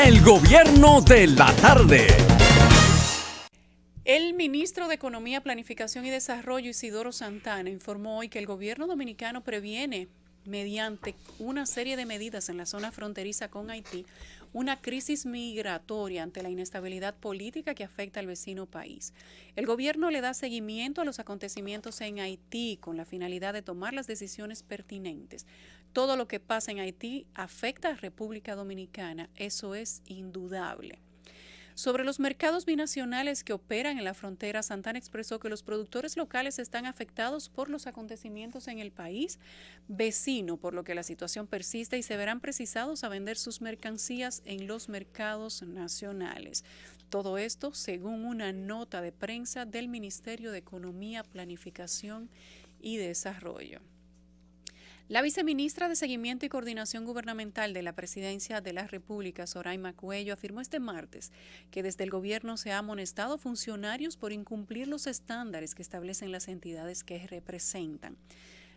El gobierno de la tarde. El ministro de Economía, Planificación y Desarrollo, Isidoro Santana, informó hoy que el gobierno dominicano previene, mediante una serie de medidas en la zona fronteriza con Haití, una crisis migratoria ante la inestabilidad política que afecta al vecino país. El gobierno le da seguimiento a los acontecimientos en Haití con la finalidad de tomar las decisiones pertinentes. Todo lo que pasa en Haití afecta a República Dominicana, eso es indudable. Sobre los mercados binacionales que operan en la frontera, Santana expresó que los productores locales están afectados por los acontecimientos en el país vecino, por lo que la situación persiste y se verán precisados a vender sus mercancías en los mercados nacionales. Todo esto según una nota de prensa del Ministerio de Economía, Planificación y Desarrollo. La viceministra de Seguimiento y Coordinación Gubernamental de la Presidencia de la República, Zoraima Cuello, afirmó este martes que desde el gobierno se ha amonestado funcionarios por incumplir los estándares que establecen las entidades que representan.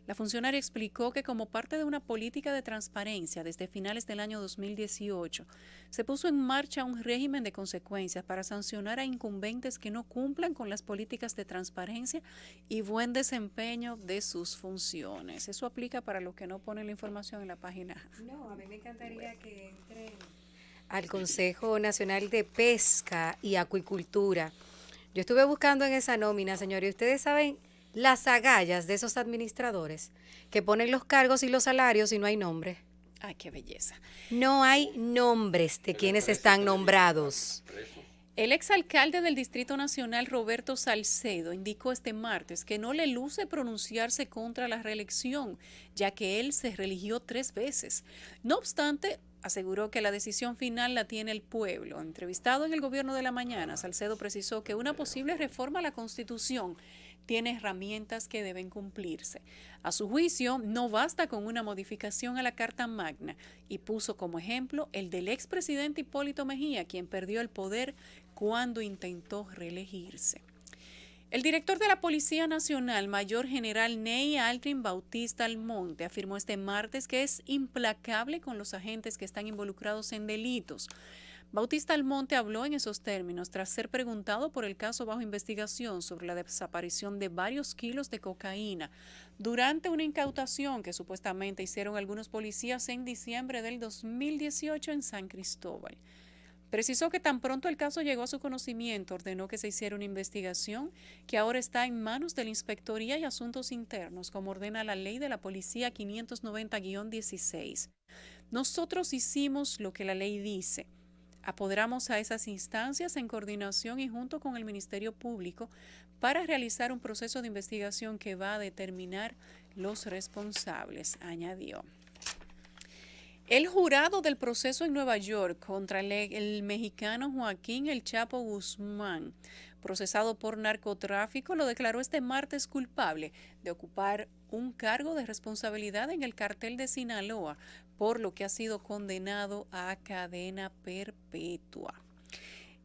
La funcionaria explicó que como parte de una política de transparencia desde finales del año 2018, se puso en marcha un régimen de consecuencias para sancionar a incumbentes que no cumplan con las políticas de transparencia y buen desempeño de sus funciones. Eso aplica para los que no ponen la información en la página. No, a mí me encantaría que entren al Consejo Nacional de Pesca y Acuicultura. Yo estuve buscando en esa nómina, señores, y ustedes saben las agallas de esos administradores que ponen los cargos y los salarios y no hay nombre. ¡Ay, qué belleza! No hay nombres de quienes están nombrados. El exalcalde del Distrito Nacional, Roberto Salcedo, indicó este martes que no le luce pronunciarse contra la reelección, ya que él se reeligió 3 veces. No obstante, aseguró que la decisión final la tiene el pueblo. Entrevistado en el Gobierno de la Mañana, Salcedo precisó que una posible reforma a la Constitución tiene herramientas que deben cumplirse. A su juicio, no basta con una modificación a la Carta Magna y puso como ejemplo el del expresidente Hipólito Mejía, quien perdió el poder cuando intentó reelegirse. El director de la Policía Nacional, Mayor General Ney Aldrin Bautista Almonte, afirmó este martes que es implacable con los agentes que están involucrados en delitos. Bautista Almonte habló en esos términos tras ser preguntado por el caso bajo investigación sobre la desaparición de varios kilos de cocaína durante una incautación que supuestamente hicieron algunos policías en diciembre del 2018 en San Cristóbal. Precisó que tan pronto el caso llegó a su conocimiento, ordenó que se hiciera una investigación que ahora está en manos de la Inspectoría y Asuntos Internos, como ordena la ley de la Policía 590-16. Nosotros hicimos lo que la ley dice. Apoderamos a esas instancias en coordinación y junto con el Ministerio Público para realizar un proceso de investigación que va a determinar los responsables, añadió. El jurado del proceso en Nueva York contra el mexicano Joaquín El Chapo Guzmán, procesado por narcotráfico, lo declaró este martes culpable de ocupar un cargo de responsabilidad en el cartel de Sinaloa, por lo que ha sido condenado a cadena perpetua.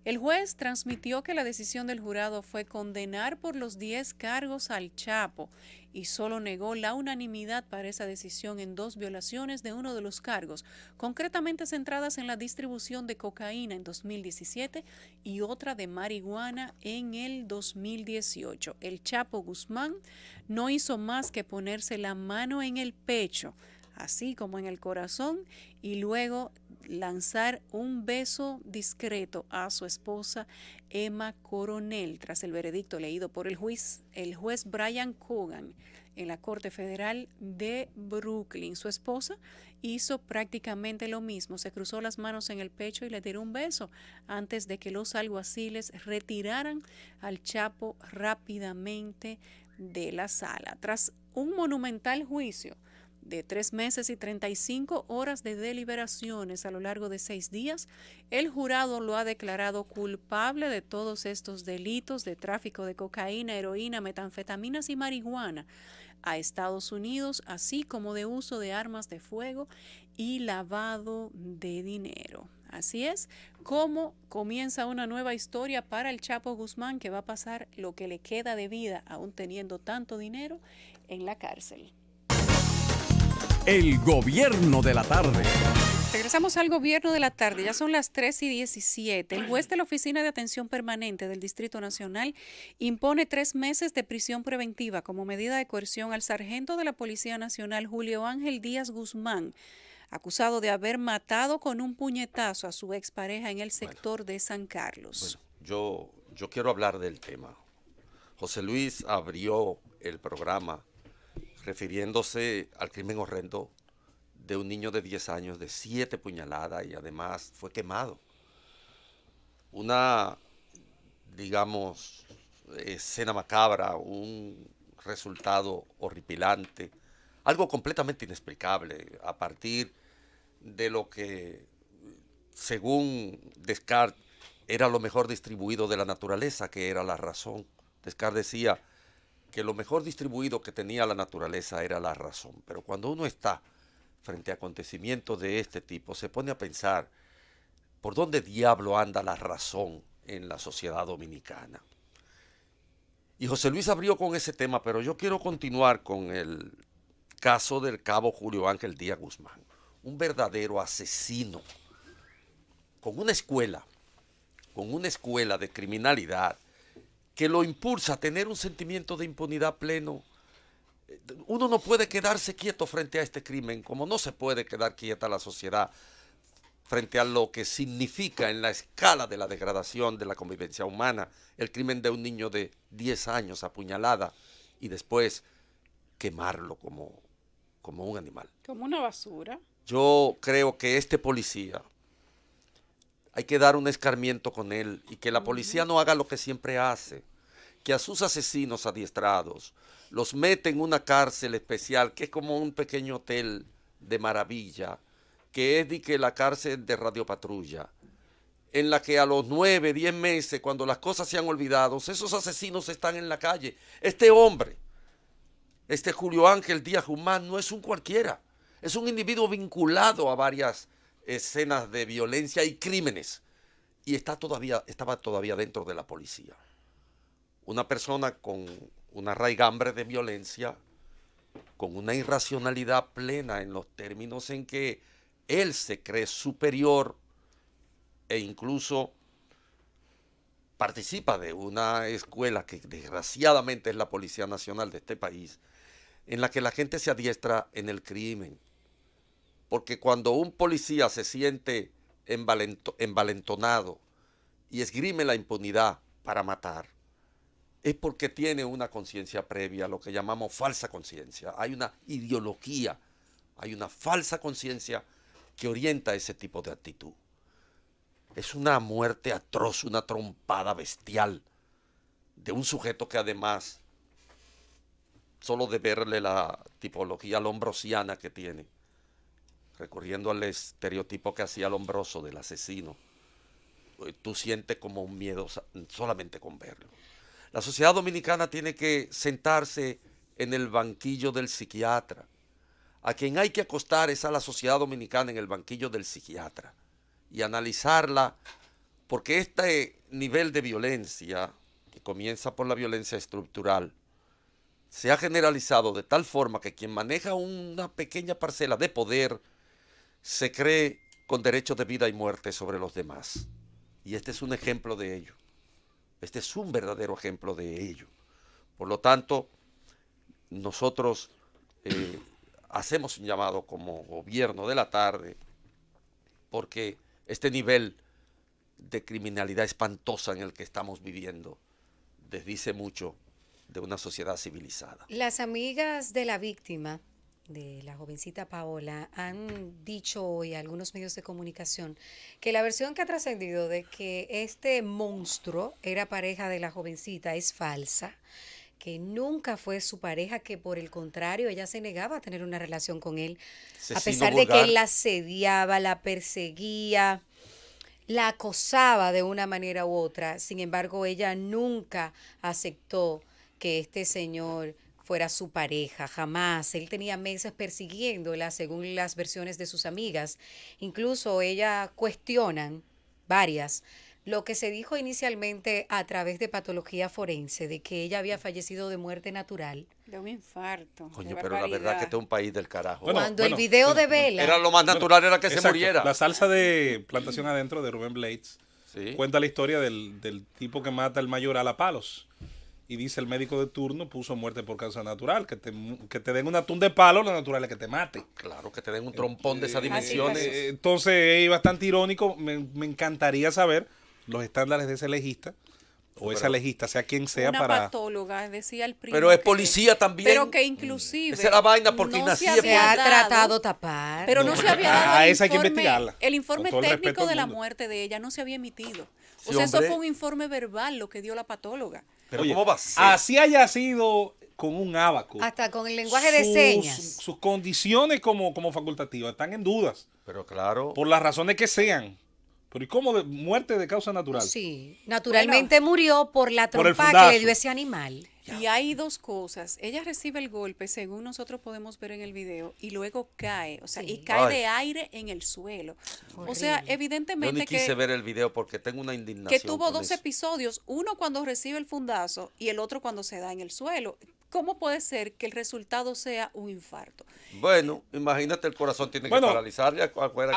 El juez transmitió que la decisión del jurado fue condenar por los 10 cargos al Chapo y solo negó la unanimidad para esa decisión en 2 violaciones de uno de los cargos, concretamente centradas en la distribución de cocaína en 2017 y otra de marihuana en el 2018. El Chapo Guzmán no hizo más que ponerse la mano en el pecho, así como en el corazón, y luego lanzar un beso discreto a su esposa Emma Coronel tras el veredicto leído por el juez Brian Cogan en la Corte Federal de Brooklyn. Su esposa hizo prácticamente lo mismo, se cruzó las manos en el pecho y le tiró un beso antes de que los alguaciles retiraran al Chapo rápidamente de la sala. Tras un monumental juicio de 3 meses y 35 horas de deliberaciones a lo largo de 6 días, el jurado lo ha declarado culpable de todos estos delitos de tráfico de cocaína, heroína, metanfetaminas y marihuana a Estados Unidos, así como de uso de armas de fuego y lavado de dinero. Así es como comienza una nueva historia para el Chapo Guzmán, que va a pasar lo que le queda de vida, aún teniendo tanto dinero, en la cárcel. El gobierno de la tarde. Regresamos al gobierno de la tarde, ya son las 3:17. El juez de la Oficina de Atención Permanente del Distrito Nacional impone 3 meses de prisión preventiva como medida de coerción al sargento de la Policía Nacional, Julio Ángel Díaz Guzmán, acusado de haber matado con un puñetazo a su expareja en el sector de San Carlos. Bueno, yo quiero hablar del tema. José Luis abrió el programa refiriéndose al crimen horrendo de un niño de 10 años, de 7 puñaladas, y además fue quemado. Una, digamos, escena macabra, un resultado horripilante, algo completamente inexplicable a partir de lo que, según Descartes, era lo mejor distribuido de la naturaleza, que era la razón. Descartes decía que lo mejor distribuido que tenía la naturaleza era la razón, pero cuando uno está frente a acontecimientos de este tipo, se pone a pensar por dónde diablo anda la razón en la sociedad dominicana. Y José Luis abrió con ese tema, pero yo quiero continuar con el caso del cabo Julio Ángel Díaz Guzmán, un verdadero asesino, con una escuela de criminalidad que lo impulsa a tener un sentimiento de impunidad pleno. Uno no puede quedarse quieto frente a este crimen, como no se puede quedar quieta la sociedad frente a lo que significa en la escala de la degradación de la convivencia humana el crimen de un niño de 10 años apuñalada y después quemarlo como un animal. Como una basura. Yo creo que este policía, hay que dar un escarmiento con él y que la policía no haga lo que siempre hace, que a sus asesinos adiestrados los mete en una cárcel especial que es como un pequeño hotel de maravilla, que es que la cárcel de Radio Patrulla, en la que a los 9, 10 meses, cuando las cosas se han olvidado, esos asesinos están en la calle. Este hombre, este Julio Ángel Díaz Guzmán, no es un cualquiera, es un individuo vinculado a varias escenas de violencia y crímenes, y estaba todavía dentro de la policía. Una persona con una raigambre de violencia, con una irracionalidad plena en los términos en que él se cree superior e incluso participa de una escuela que desgraciadamente es la Policía Nacional de este país, en la que la gente se adiestra en el crimen. Porque cuando un policía se siente envalentonado y esgrime la impunidad para matar, es porque tiene una conciencia previa, lo que llamamos falsa conciencia. Hay una ideología, hay una falsa conciencia que orienta ese tipo de actitud. Es una muerte atroz, una trompada bestial de un sujeto que además, solo de verle la tipología lombrosiana que tiene, recurriendo al estereotipo que hacía Lombroso del asesino, tú sientes como un miedo solamente con verlo. La sociedad dominicana tiene que sentarse en el banquillo del psiquiatra. A quien hay que acostar es a la sociedad dominicana en el banquillo del psiquiatra y analizarla, porque este nivel de violencia, que comienza por la violencia estructural, se ha generalizado de tal forma que quien maneja una pequeña parcela de poder se cree con derecho de vida y muerte sobre los demás. Y este es un ejemplo de ello. Este es un verdadero ejemplo de ello. Por lo tanto, nosotros hacemos un llamado como gobierno de la tarde, porque este nivel de criminalidad espantosa en el que estamos viviendo desdice mucho de una sociedad civilizada. Las amigas de la víctima, de la jovencita Paola, han dicho hoy a algunos medios de comunicación que la versión que ha trascendido de que este monstruo era pareja de la jovencita es falsa, que nunca fue su pareja, que por el contrario ella se negaba a tener una relación con él, a pesar de que él la asediaba, la perseguía, la acosaba de una manera u otra. Sin embargo, ella nunca aceptó que este señor fuera su pareja, jamás. Él tenía meses persiguiéndola, según las versiones de sus amigas. Incluso ellas cuestionan, varias, lo que se dijo inicialmente a través de patología forense, de que ella había fallecido de muerte natural. De un infarto. Coño, de pero la verdad barbaridad. que este es un país del carajo. Cuando el video de Vela... Era lo más natural, era que se Exacto. muriera. La salsa de Plantación Adentro de Rubén Blades Sí. cuenta la historia del tipo que mata al mayoral a palos. Y dice el médico de turno puso muerte por causa natural. Que te den un atún de palo, lo natural es que te mate. Claro, que te den un trompón de esas dimensiones. Entonces es bastante irónico. Me encantaría saber los estándares de ese legista o esa legista, sea quien sea, Una para... patóloga, decía el primo. Pero es que- policía también. Pero que inclusive... Esa es la vaina porque no Inacif se Se ha había dado- tratado tapar. Pero no se había dado A el esa hay que informe, investigarla, el informe con todo el respeto técnico del de la mundo. muerte de ella, no se había emitido. O Sí, sea, eso hombre. fue un informe verbal lo que dio la patóloga. Pero Oye, ¿cómo va a ser? así haya sido con un ábaco. Hasta con el lenguaje de señas. Sus condiciones como facultativas están en dudas, Pero claro. por las razones que sean. Pero ¿y cómo de muerte de causa natural? Sí, naturalmente murió por la Por el trompa que fundazo. le dio ese animal. Y hay dos cosas. Ella recibe el golpe, según nosotros podemos ver en el video, y luego cae. O sea, Sí. y cae Ay. de aire en el suelo. O Horrible. sea, Yo ni evidentemente quise ver el video porque tengo una indignación. que tuvo con dos eso. episodios, uno cuando recibe el fundazo y el otro cuando se da en el suelo. ¿Cómo puede ser que el resultado sea un infarto? Bueno, imagínate, el corazón tiene Bueno, que paralizar.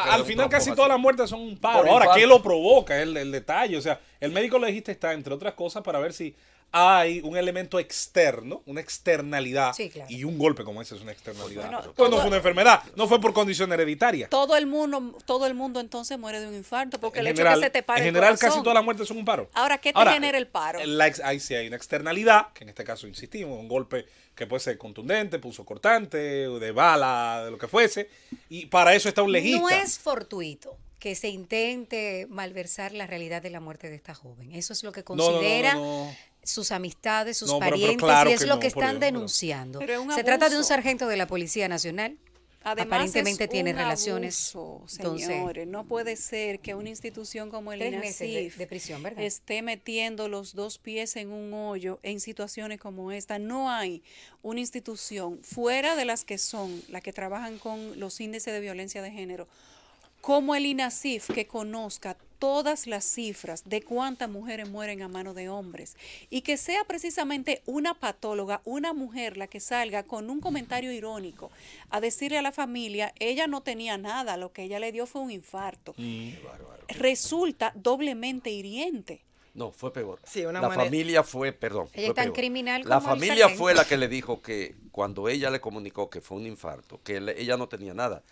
Al final casi todas las muertes son un paro. Por Ahora, infarto. ¿qué lo provoca? El detalle. O sea, el médico legista está, entre otras cosas, para ver si hay un elemento externo, una externalidad. Sí, claro. Y un golpe como ese es una externalidad. Bueno, Pues no todo- fue una enfermedad, no fue por condición hereditaria. Todo el mundo entonces muere de un infarto porque En el general, hecho de que se te pare en el general corazón. casi todas las muertes son un paro. Ahora, ¿qué te genera el paro? Ahí sí hay una externalidad, que en este caso insistimos, un golpe que puede ser contundente, punzocortante, de bala, de lo que fuese. Y para eso está un legista. No es fortuito que se intente malversar la realidad de la muerte de esta joven. Eso es lo que No, no, no, considera no. sus amistades, sus No, pero parientes, claro y es que lo no, que por están Dios, pero- denunciando. Pero es un Se trata de un abuso. sargento de la Policía Nacional. Además, Aparentemente es tiene un relaciones. abuso, Entonces, señores, no puede ser que una institución como el 3 meses INASIF de prisión, ¿verdad? esté metiendo los dos pies en un hoyo en situaciones como esta. No hay una institución fuera de las que trabajan con los índices de violencia de género, como el INASIF, que conozca todas las cifras de cuántas mujeres mueren a mano de hombres y que sea precisamente una patóloga, una mujer la que salga con un comentario irónico a decirle a la familia, ella no tenía nada, lo que ella le dio fue un infarto. Resulta doblemente hiriente. No, fue peor. Sí, una la manera- familia fue, perdón. Ella fue es tan peor. criminal La como el familia sargento. fue la que le dijo que cuando ella le comunicó que fue un infarto, que ella no tenía nada.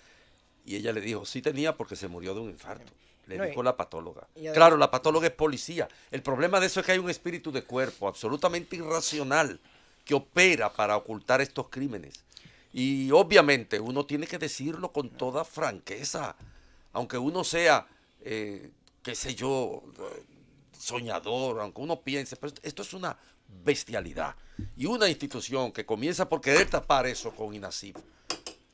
Y ella le dijo, sí tenía porque se murió de un infarto. Le No, dijo la patóloga. y además- Claro, la patóloga es policía. El problema de eso es que hay un espíritu de cuerpo absolutamente irracional que opera para ocultar estos crímenes. Y obviamente uno tiene que decirlo con toda franqueza, aunque uno sea, qué sé yo, soñador, aunque uno piense, pero esto es una bestialidad. Y una institución que comienza por querer tapar eso con INASIF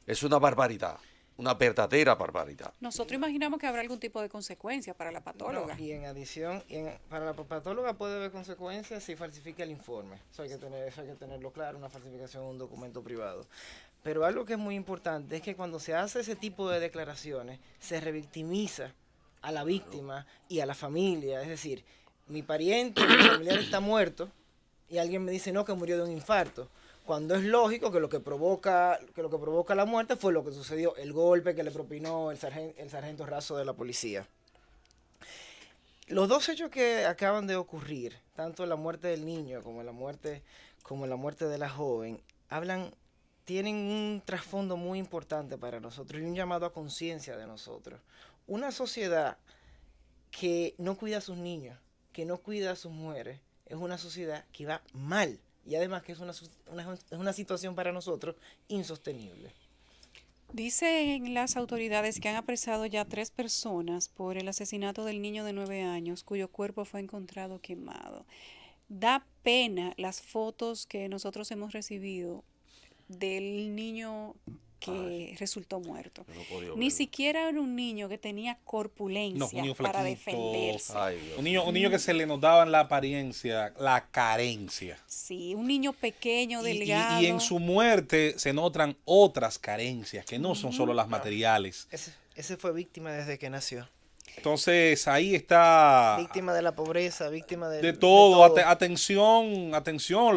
es una barbaridad, una verdadera barbaridad. Nosotros imaginamos que habrá algún tipo de consecuencia para la patóloga. No, y en adición, para la patóloga puede haber consecuencias si falsifica el informe. Eso hay que tenerlo claro, una falsificación de un documento privado. Pero algo que es muy importante es que cuando se hace ese tipo de declaraciones, se revictimiza a la víctima y a la familia. Es decir, mi pariente, mi familiar está muerto y alguien me dice no, que murió de un infarto. Cuando es lógico que lo que provoca la muerte fue lo que sucedió, el golpe que le propinó el sargento Razo de la policía. Los dos hechos que acaban de ocurrir, tanto la muerte del niño como la muerte de la joven, tienen un trasfondo muy importante para nosotros y un llamado a conciencia de nosotros. Una sociedad que no cuida a sus niños, que no cuida a sus mujeres, es una sociedad que va mal. Y además que es una situación para nosotros insostenible. Dicen las autoridades que han apresado ya 3 personas por el asesinato del niño de 9 años, cuyo cuerpo fue encontrado quemado. Da pena las fotos que nosotros hemos recibido del niño que resultó muerto. Yo no podía Ni verlo. siquiera era un niño que tenía No, corpulencia un niño para flaquito. defenderse. Ay, Dios. Un niño que se le notaba en la apariencia, la carencia. Sí, un niño pequeño, Y delgado. en su muerte se notan otras carencias, que no son solo las materiales. Ese fue víctima desde que nació. Entonces ahí está... Víctima de la pobreza, víctima de todo. Atención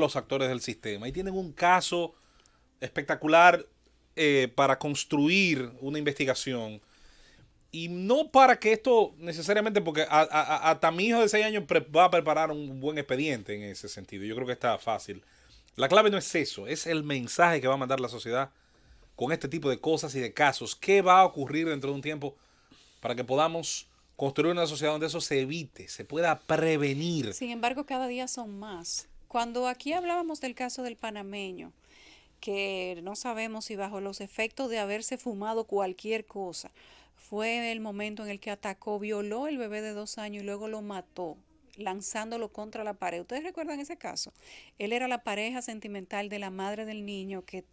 los actores del sistema. Ahí tienen un caso espectacular para construir una investigación. Y no para que esto necesariamente, porque hasta mi hijo de 6 años va a preparar un buen expediente en ese sentido. Yo creo que está fácil. La clave no es eso, es el mensaje que va a mandar la sociedad con este tipo de cosas y de casos. ¿Qué va a ocurrir dentro de un tiempo para que podamos construir una sociedad donde eso se evite, se pueda prevenir? Sin embargo, cada día son más. Cuando aquí hablábamos del caso del panameño, que no sabemos si bajo los efectos de haberse fumado cualquier cosa, fue el momento en el que atacó, violó el bebé de 2 años y luego lo mató, lanzándolo contra la pared. ¿Ustedes recuerdan ese caso? Él era la pareja sentimental de la madre del niño, que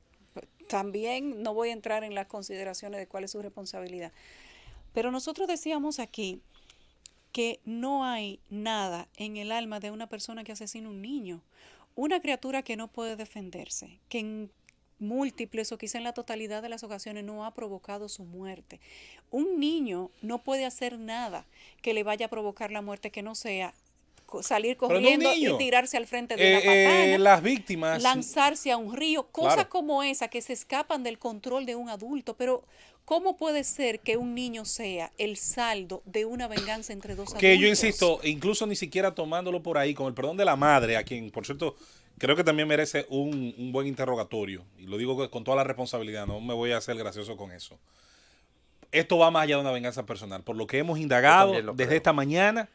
también no voy a entrar en las consideraciones de cuál es su responsabilidad. Pero nosotros decíamos aquí que no hay nada en el alma de una persona que asesina a un niño. Una criatura que no puede defenderse, que en múltiples o quizá en la totalidad de las ocasiones no ha provocado su muerte. Un niño no puede hacer nada que le vaya a provocar la muerte que no sea salir corriendo y tirarse al frente de una patana, las víctimas, lanzarse a un río, cosas claro, como esa que se escapan del control de un adulto. Pero ¿cómo puede ser que un niño sea el saldo de una venganza entre dos adultos? Que yo insisto, incluso ni siquiera tomándolo por ahí, con el perdón de la madre, a quien, por cierto, creo que también merece un buen interrogatorio, y lo digo con toda la responsabilidad, no me voy a hacer gracioso con eso. Esto va más allá de una venganza personal. Por lo que hemos indagado desde esta mañana,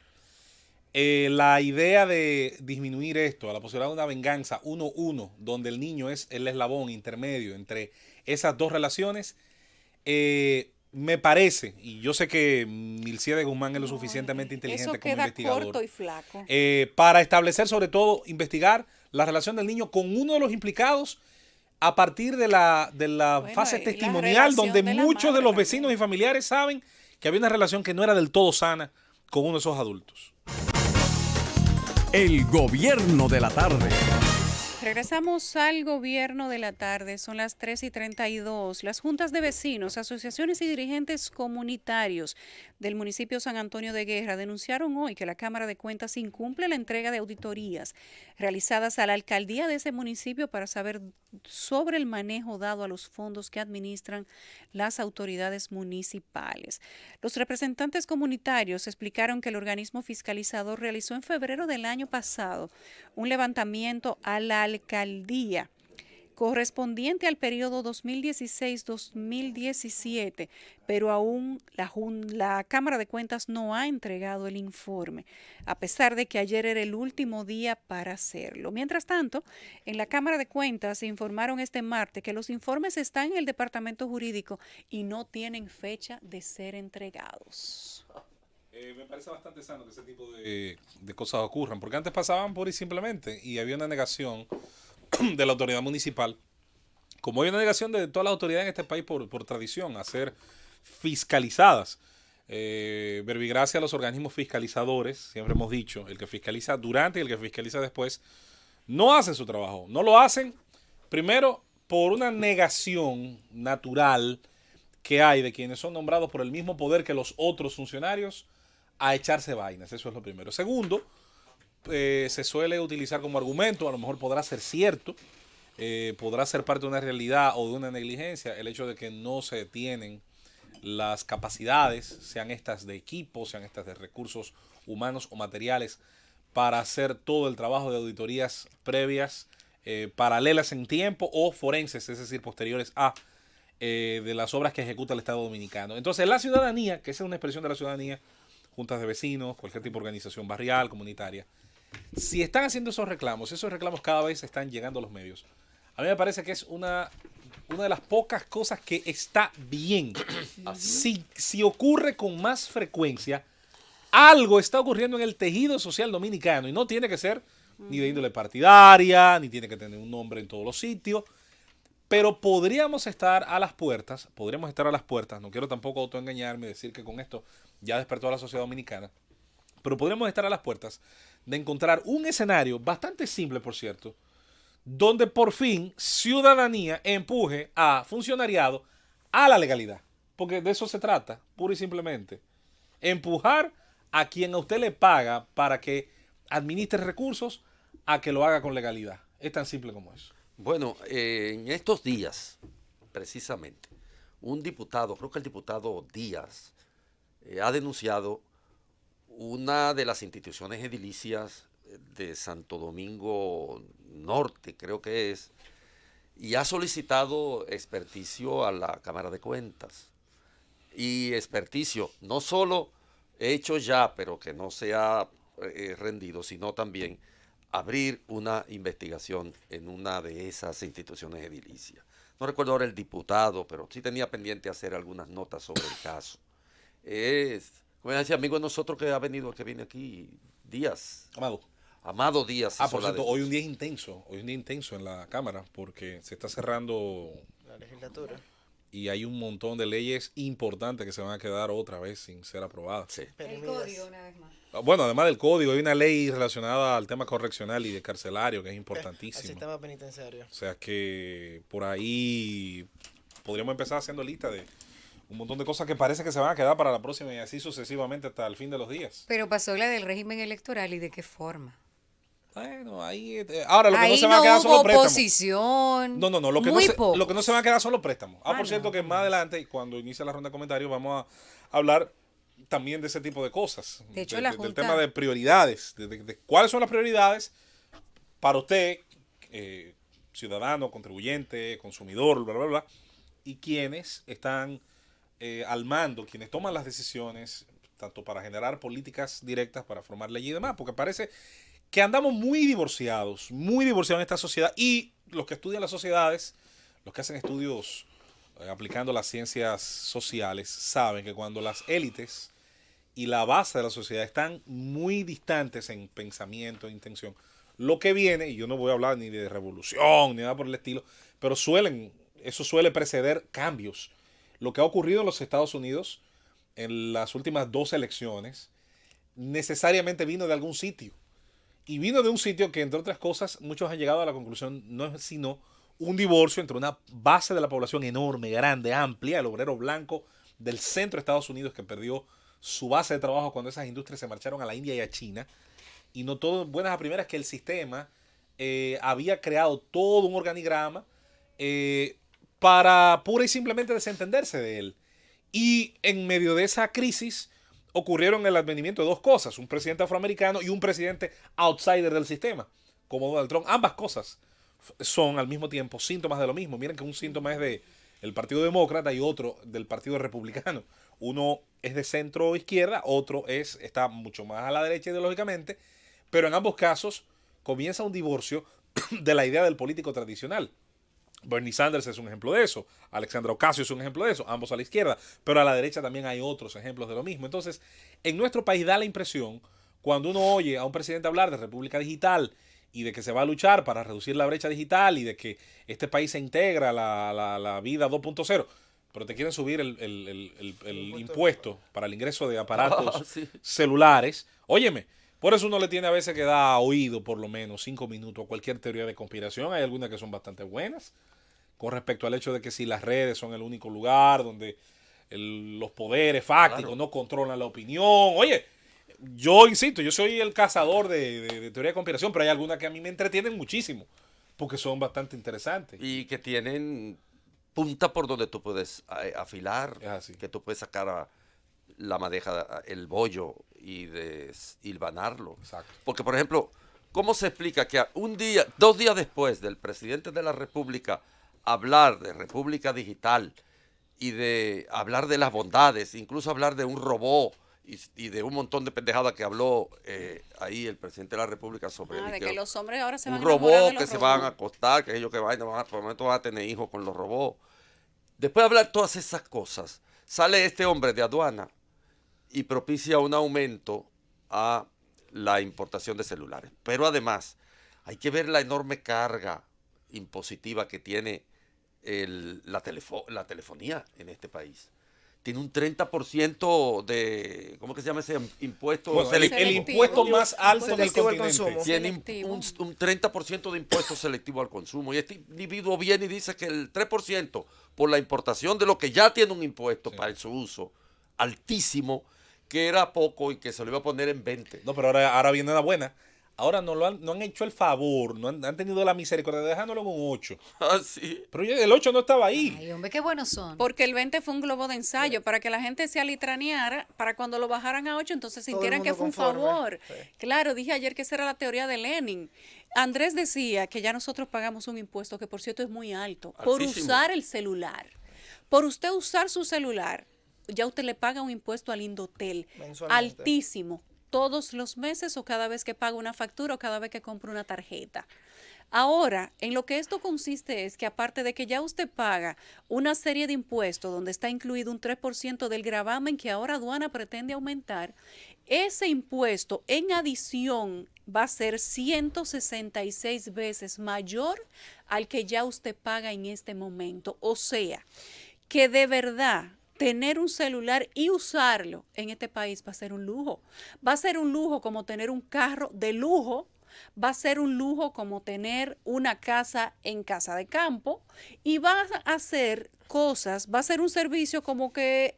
la idea de disminuir esto a la posibilidad de una venganza 1-1, donde el niño es el eslabón intermedio entre esas dos relaciones, me parece, y yo sé que Milciades Guzmán es lo suficientemente inteligente como investigador, corto y flaco. Para establecer, sobre todo, investigar la relación del niño con uno de los implicados a partir de la fase testimonial, donde muchos de los vecinos y familiares saben que había una relación que no era del todo sana con uno de esos adultos. El gobierno de la tarde. Regresamos al gobierno de la tarde, son las 3:32. Las juntas de vecinos, asociaciones y dirigentes comunitarios del municipio San Antonio de Guerra denunciaron hoy que la Cámara de Cuentas incumple la entrega de auditorías realizadas a la alcaldía de ese municipio para saber sobre el manejo dado a los fondos que administran las autoridades municipales. Los representantes comunitarios explicaron que el organismo fiscalizador realizó en febrero del año pasado un levantamiento a la alcaldía correspondiente al periodo 2016-2017, pero aún la Cámara de Cuentas no ha entregado el informe, a pesar de que ayer era el último día para hacerlo. Mientras tanto, en la Cámara de Cuentas se informaron este martes que los informes están en el Departamento Jurídico y no tienen fecha de ser entregados. Me parece bastante sano que ese tipo de cosas ocurran, porque antes pasaban pura y simplemente y había una negación de la autoridad municipal, como hay una negación de todas las autoridades en este país por tradición a ser fiscalizadas. Verbigracia a los organismos fiscalizadores, siempre hemos dicho, el que fiscaliza durante y el que fiscaliza después, no hacen su trabajo. No lo hacen, primero, por una negación natural que hay de quienes son nombrados por el mismo poder que los otros funcionarios a echarse vainas. Eso es lo primero. Segundo, se suele utilizar como argumento, a lo mejor podrá ser cierto, podrá ser parte de una realidad o de una negligencia, el hecho de que no se tienen las capacidades, sean estas de equipo, sean estas de recursos humanos o materiales, para hacer todo el trabajo de auditorías previas, paralelas en tiempo o forenses, es decir, posteriores a de las obras que ejecuta el Estado Dominicano. Entonces, la ciudadanía, que esa es una expresión de la ciudadanía, juntas de vecinos, cualquier tipo de organización barrial, comunitaria, si están haciendo esos reclamos cada vez están llegando a los medios. A mí me parece que es una de las pocas cosas que está bien. Si ocurre con más frecuencia, algo está ocurriendo en el tejido social dominicano y no tiene que ser ni de índole partidaria, ni tiene que tener un nombre en todos los sitios, pero podríamos estar a las puertas, no quiero tampoco autoengañarme y decir que con esto ya despertó a la sociedad dominicana, pero podríamos estar a las puertas de encontrar un escenario bastante simple, por cierto, donde por fin ciudadanía empuje a funcionariado a la legalidad, porque de eso se trata, pura y simplemente. empujar a quien a usted le paga para que administre recursos a que lo haga con legalidad. Es tan simple como eso. Bueno, en estos días, precisamente, un diputado, creo que el diputado Díaz, ha denunciado una de las instituciones edilicias de Santo Domingo Norte, creo que es, y ha solicitado experticio a la Cámara de Cuentas. Y experticio, no solo hecho ya, pero que no se ha rendido, sino también abrir una investigación en una de esas instituciones edilicias. No recuerdo ahora el diputado, pero sí tenía pendiente hacer algunas notas sobre el caso. Es, como decía, amigo de nosotros que viene aquí, Díaz. Amado Díaz. Por cierto, hoy un día intenso en la Cámara, porque se está cerrando la legislatura. Y hay un montón de leyes importantes que se van a quedar otra vez sin ser aprobadas. Sí. El código, una vez más. Bueno, además del código, hay una ley relacionada al tema correccional y de carcelario que es importantísima. El sistema penitenciario. O sea que por ahí podríamos empezar haciendo lista de un montón de cosas que parece que se van a quedar para la próxima y así sucesivamente hasta el fin de los días. Pero pasó la del régimen electoral, ¿y de qué forma? Bueno, ahí ahora lo que ahí no se va a quedar son los préstamos. Oposición. No, lo que, lo que no se va a quedar son los préstamos. Por cierto, que más adelante, cuando inicie la ronda de comentarios, vamos a hablar también de ese tipo de cosas. De hecho, del tema de prioridades, de cuáles son las prioridades para usted, ciudadano, contribuyente, consumidor, bla, bla, bla, y quienes están al mando, quienes toman las decisiones, tanto para generar políticas directas, para formar leyes y demás, porque parece que andamos muy divorciados en esta sociedad, y los que estudian las sociedades, los que hacen estudios aplicando las ciencias sociales, saben que cuando las élites y la base de la sociedad están muy distantes en pensamiento e intención, lo que viene, y yo no voy a hablar ni de revolución ni nada por el estilo, pero eso suele preceder cambios. Lo que ha ocurrido en los Estados Unidos en las últimas 2 elecciones necesariamente vino de algún sitio. Y vino de un sitio que, entre otras cosas, muchos han llegado a la conclusión, no es sino un divorcio entre una base de la población enorme, grande, amplia, el obrero blanco del centro de Estados Unidos, que perdió su base de trabajo cuando esas industrias se marcharon a la India y a China, y notó buenas a primeras que el sistema había creado todo un organigrama para pura y simplemente desentenderse de él. Y en medio de esa crisis ocurrieron el advenimiento de 2 cosas, un presidente afroamericano y un presidente outsider del sistema, como Donald Trump. Ambas cosas son al mismo tiempo síntomas de lo mismo. Miren que un síntoma es del Partido Demócrata y otro del Partido Republicano. Uno es de centro izquierda, otro está mucho más a la derecha ideológicamente, pero en ambos casos comienza un divorcio de la idea del político tradicional. Bernie Sanders es un ejemplo de eso, Alexandra Ocasio es un ejemplo de eso, ambos a la izquierda, pero a la derecha también hay otros ejemplos de lo mismo. Entonces, en nuestro país da la impresión, cuando uno oye a un presidente hablar de república digital y de que se va a luchar para reducir la brecha digital y de que este país se integra a la vida 2.0, pero te quieren subir el impuesto para el ingreso de aparatos celulares. Óyeme, por eso uno le tiene a veces que dar oído por lo menos 5 minutos a cualquier teoría de conspiración. Hay algunas que son bastante buenas con respecto al hecho de que si las redes son el único lugar donde los poderes fácticos no controlan la opinión. Oye, yo insisto, yo soy el cazador de teoría de conspiración, pero hay algunas que a mí me entretienen muchísimo porque son bastante interesantes. Y que tienen punta por donde tú puedes afilar, que tú puedes sacar la madeja, el bollo y hilvanarlo. Exacto. Porque, por ejemplo, ¿cómo se explica que 2 días después del presidente de la República hablar de República Digital y de hablar de las bondades, incluso hablar de un robot y de un montón de pendejadas que habló ahí el presidente de la República sobre de que los hombres ahora se van un a enamorar robot de los que se robots. van a acostar, que ellos que vayan, por el momento van a tener hijos con los robots? Después de hablar todas esas cosas, sale este hombre de aduana y propicia un aumento a la importación de celulares. Pero además, hay que ver la enorme carga impositiva que tiene la telefonía en este país. Tiene un 30% de, ¿cómo que se llama ese impuesto? Bueno, el impuesto más alto del continente. Tiene un 30% de impuesto selectivo al consumo. Y este individuo viene y dice que el 3% por la importación de lo que ya tiene un impuesto para su uso altísimo, que era poco y que se lo iba a poner en 20. No, pero ahora viene la buena. Ahora no han hecho el favor, no han tenido la misericordia de dejándolo en un 8. Ah, sí. Pero el 8 no estaba ahí. Ay, hombre, qué buenos son. Porque el 20 fue un globo de ensayo para que la gente se alitraneara, para cuando lo bajaran a 8, entonces Todo el sintieran que mundo fue un conforme. favor. Sí. Claro, dije ayer que esa era la teoría de Lenin. Andrés decía que ya nosotros pagamos un impuesto que, por cierto, es muy alto, por Altísimo. usar el celular. Por usted usar su celular, ya usted le paga un impuesto al Indotel Mensualmente. altísimo, todos los meses o cada vez que paga una factura o cada vez que compra una tarjeta. Ahora, en lo que esto consiste es que aparte de que ya usted paga una serie de impuestos donde está incluido un 3% del gravamen que ahora aduana pretende aumentar, ese impuesto en adición va a ser 166 veces mayor al que ya usted paga en este momento. O sea, que de verdad tener un celular y usarlo en este país va a ser un lujo. Va a ser un lujo como tener un carro de lujo, va a ser un lujo como tener una casa en casa de campo y va a hacer cosas, va a ser un servicio como que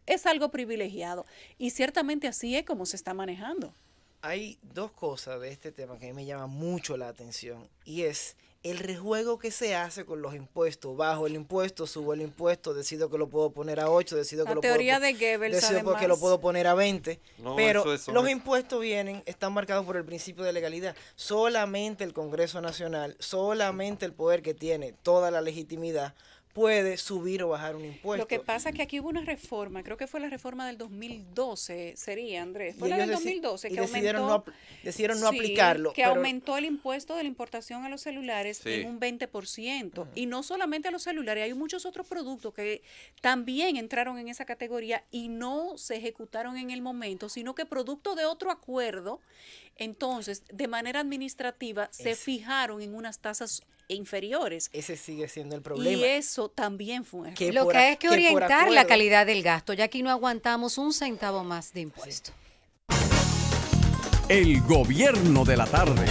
es algo privilegiado. Y ciertamente así es como se está manejando. Hay dos cosas de este tema que a mí me llaman mucho la atención y es el rejuego que se hace con los impuestos. Bajo el impuesto, subo el impuesto, decido que lo puedo poner a 8, decido que La lo puedo teoría de Goebbels, decido que lo además. puedo poner a 20, No, pero eso los es- impuestos están marcados por el principio de legalidad. Solamente el Congreso Nacional, solamente el poder que tiene toda la legitimidad puede subir o bajar un impuesto. Lo que pasa es que aquí hubo una reforma, creo que fue la reforma del 2012, sería, Andrés, Y fue la del ellos 2012 y que decidieron aumentó, decidieron no sí, aplicarlo. que pero- aumentó el impuesto de la importación a los celulares Sí. en un 20%. Y no solamente a los celulares, hay muchos otros productos que también entraron en esa categoría y no se ejecutaron en el momento, sino que producto de otro acuerdo, entonces, de manera administrativa, se Ese. fijaron en unas tasas inferiores. Ese sigue siendo el Y problema. eso también fue un error. Que Lo por que a- hay es que que por orientar la acuerdo- calidad del gasto, ya aquí no aguantamos un centavo más de impuesto. El gobierno de la tarde.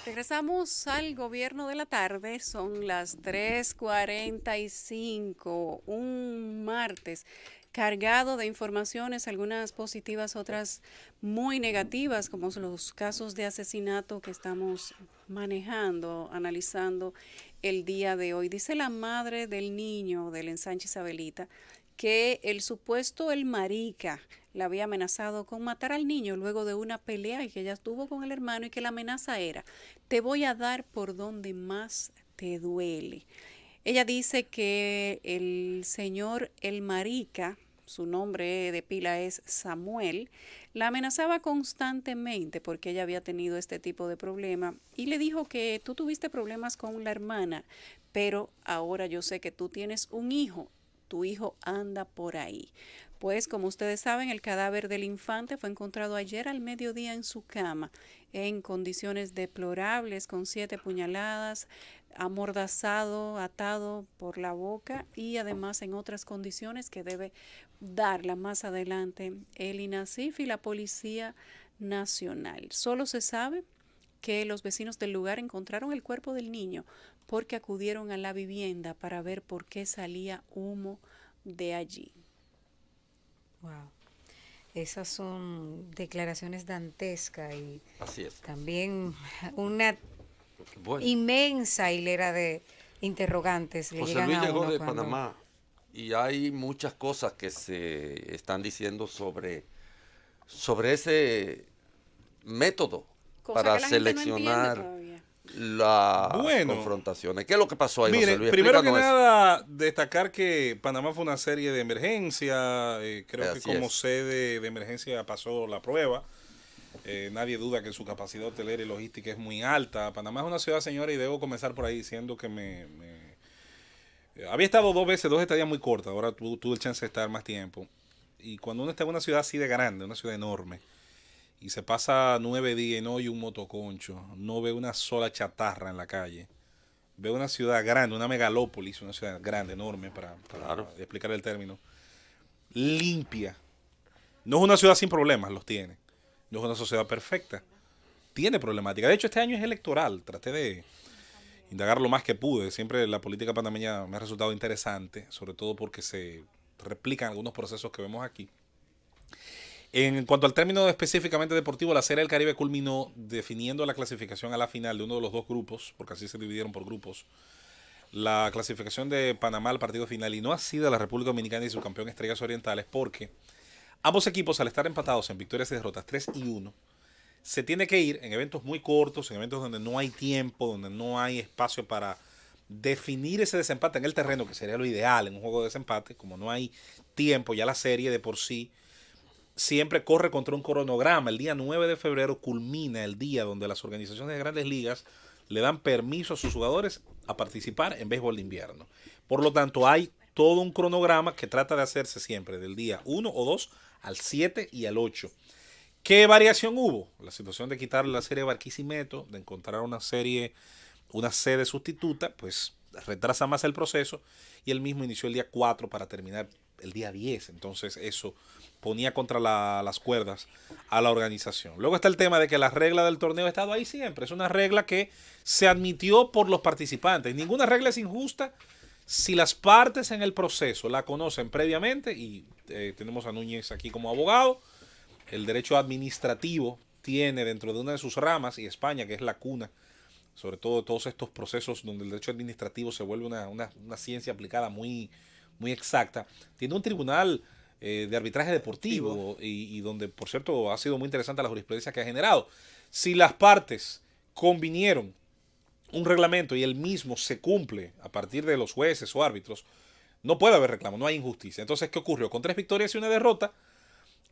Regresamos al gobierno de la tarde, son las 3:45, un martes cargado de informaciones, algunas positivas, otras muy negativas, como los casos de asesinato que estamos manejando, analizando el día de hoy. Dice la madre del niño del ensanche Isabelita que el supuesto El Marica la había amenazado con matar al niño luego de una pelea y que ella estuvo con el hermano y que la amenaza era: te voy a dar por donde más te duele. Ella dice que el señor El Marica, su nombre de pila es Samuel, la amenazaba constantemente porque ella había tenido este tipo de problema y le dijo que tú tuviste problemas con la hermana, pero ahora yo sé que tú tienes un hijo, tu hijo anda por ahí. Pues como ustedes saben, el cadáver del infante fue encontrado ayer al mediodía en su cama, en condiciones deplorables, con 7 puñaladas, amordazado, atado por la boca y además en otras condiciones que debe darla más adelante el INASIF y la Policía Nacional. Solo se sabe que los vecinos del lugar encontraron el cuerpo del niño porque acudieron a la vivienda para ver por qué salía humo de allí. Wow. Esas son declaraciones dantescas y Así es. también una Bueno, inmensa hilera de interrogantes le José llegan Luis a llegó uno de cuando- Panamá y hay muchas cosas que se están diciendo sobre ese método Cosa para que la gente no entiende seleccionar todavía. las Bueno. confrontaciones. ¿Qué es lo que pasó ahí, Mire, José Luis? primero que Explícanos eso. nada, destacar que Panamá fue una serie de emergencia. Creo que Así como es. sede de emergencia pasó la prueba. Nadie duda que su capacidad hotelera y logística es muy alta. Panamá es una ciudad, señora, y debo comenzar por ahí diciendo que había estado 2 veces, 2 estadías muy cortas. Ahora tuve el chance de estar más tiempo. Y cuando uno está en una ciudad así de grande, una ciudad enorme, y se pasa 9 días y no oye un motoconcho, no ve una sola chatarra en la calle, ve una ciudad grande, una megalópolis, una ciudad grande, enorme, para Claro. explicar el término, limpia. No es una ciudad sin problemas, los tiene. No es una sociedad perfecta. Tiene problemática. De hecho, este año es electoral. Traté de indagar lo más que pude. Siempre la política panameña me ha resultado interesante, sobre todo porque se replican algunos procesos que vemos aquí. En cuanto al término específicamente deportivo, la Serie del Caribe culminó definiendo la clasificación a la final de uno de los dos grupos, porque así se dividieron por grupos. La clasificación de Panamá al partido final y no así de la República Dominicana y su campeón Estrellas Orientales, porque ambos equipos, al estar empatados en victorias y derrotas 3-1, se tiene que ir en eventos muy cortos, en eventos donde no hay tiempo, donde no hay espacio para definir ese desempate en el terreno, que sería lo ideal en un juego de desempate. Como no hay tiempo, ya la serie de por sí siempre corre contra un cronograma. El día 9 de febrero culmina el día donde las organizaciones de grandes ligas le dan permiso a sus jugadores a participar en béisbol de invierno. Por lo tanto, hay todo un cronograma que trata de hacerse siempre del día 1 o 2 al 7 y al 8. ¿Qué variación hubo? La situación de quitar la serie Barquisimeto, de encontrar una sede sustituta, pues retrasa más el proceso, y él mismo inició el día 4 para terminar el día 10. Entonces eso ponía contra las cuerdas a la organización. Luego está el tema de que la regla del torneo ha estado ahí siempre. Es una regla que se admitió por los participantes. Ninguna regla es injusta si las partes en el proceso la conocen previamente, y tenemos a Núñez aquí como abogado. El derecho administrativo tiene dentro de una de sus ramas, y España, que es la cuna, sobre todo de todos estos procesos donde el derecho administrativo se vuelve una ciencia aplicada muy, muy exacta, tiene un tribunal de arbitraje deportivo y donde, por cierto, ha sido muy interesante la jurisprudencia que ha generado. Si las partes convinieron un reglamento y el mismo se cumple a partir de los jueces o árbitros, no puede haber reclamo, no hay injusticia. Entonces, ¿qué ocurrió? Con 3 victorias y una derrota,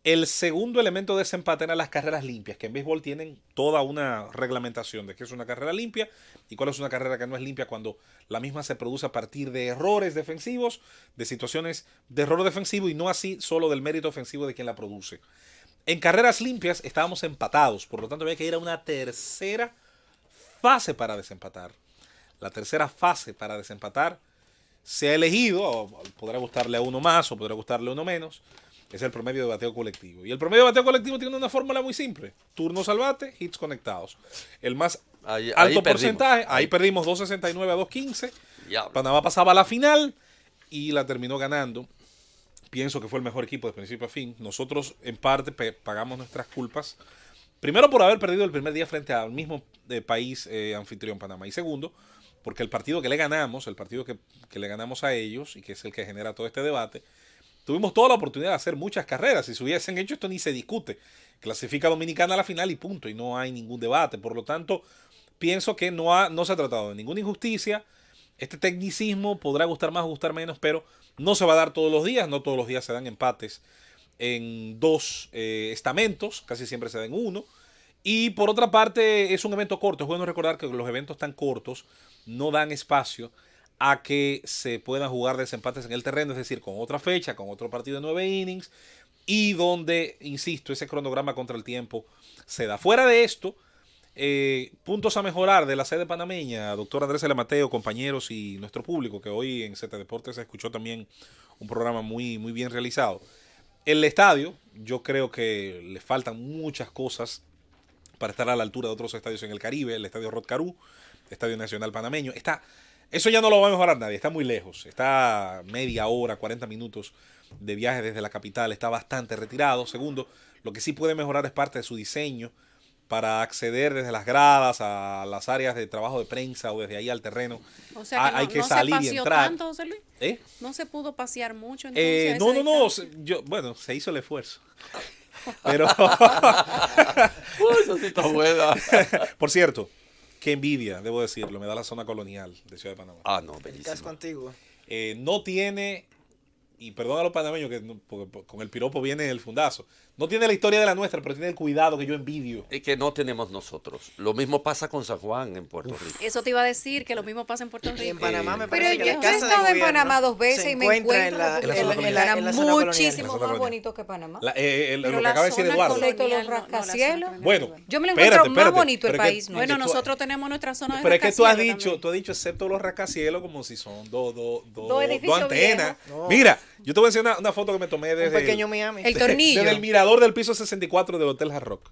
el segundo elemento de desempate eran las carreras limpias, que en béisbol tienen toda una reglamentación de qué es una carrera limpia y cuál es una carrera que no es limpia, cuando la misma se produce a partir de errores defensivos, de situaciones de error defensivo, y no así solo del mérito ofensivo de quien la produce. En carreras limpias estábamos empatados, por lo tanto había que ir a una tercera fase para desempatar. La tercera fase para desempatar se ha elegido, podrá gustarle a uno más o podrá gustarle a uno menos, es el promedio de bateo colectivo. Y el promedio de bateo colectivo tiene una fórmula muy simple: turnos al bate, hits conectados. El más alto porcentaje, ahí perdimos 269 a 215. Panamá pasaba a la final y la terminó ganando. Pienso que fue el mejor equipo de principio a fin. Nosotros en parte pagamos nuestras culpas. Primero, por haber perdido el primer día frente al mismo país anfitrión, Panamá. Y segundo, porque el partido que le ganamos, el partido que le ganamos a ellos, y que es el que genera todo este debate, tuvimos toda la oportunidad de hacer muchas carreras. Si se hubiesen hecho, esto ni se discute. Clasifica Dominicana a la final y punto. Y no hay ningún debate. Por lo tanto, pienso que no se ha tratado de ninguna injusticia. Este tecnicismo podrá gustar más o gustar menos, pero no se va a dar todos los días. No todos los días se dan empates en 2 estamentos. Casi siempre se dan 1. Y por otra parte, es un evento corto. Es bueno recordar que los eventos tan cortos no dan espacio a que se puedan jugar desempates en el terreno, es decir, con otra fecha, con otro partido de 9 innings, y donde, insisto, ese cronograma contra el tiempo se da. Fuera de esto, puntos a mejorar de la sede panameña, doctor Andrés L. Mateo, compañeros y nuestro público, que hoy en Z Deportes se escuchó también un programa muy, muy bien realizado. El estadio, yo creo que le faltan muchas cosas para estar a la altura de otros estadios en el Caribe. El estadio Rod Caru, el Estadio Nacional Panameño, eso ya no lo va a mejorar nadie, está muy lejos, está media hora, 40 minutos de viaje desde la capital, está bastante retirado. Segundo, lo que sí puede mejorar es parte de su diseño para acceder desde las gradas a las áreas de trabajo de prensa o desde ahí al terreno. O sea que hay que salir y entrar. Tanto, José Luis? No se pudo pasear mucho entonces. No, se hizo el esfuerzo. Pero Eso sí está buena. Por cierto, qué envidia, debo decirlo, me da la zona colonial de Ciudad de Panamá. No, El bellísimo. casco antiguo. No tiene, y perdón a los panameños, porque con el piropo viene el fundazo, no tiene la historia de la nuestra, pero tiene el cuidado que yo envidio. Es que no tenemos nosotros. Lo mismo pasa con San Juan en Puerto Rico. Eso te iba a decir, que lo mismo pasa en Puerto Rico. Y en Panamá me Pero parece yo que he la casa de estado en gobierno Panamá 2 veces se y me encuentra encuentro en la zona colonial. muchísimo En la zona más colonial. bonito que Panamá. Lo que acaba de decir Eduardo. Los rascacielos. Bueno, Yo me lo encuentro más bonito el pero es que- país, ¿no? Bueno, tú- nosotros tenemos nuestra zona de Pero es que tú has rascacielos dicho excepto los rascacielos, como si son dos edificios antenas. viejos. No. Mira, yo te voy a enseñar una foto que me tomé Un desde pequeño Miami. El tornillo. desde el mirador del piso 64 del Hotel Hard Rock.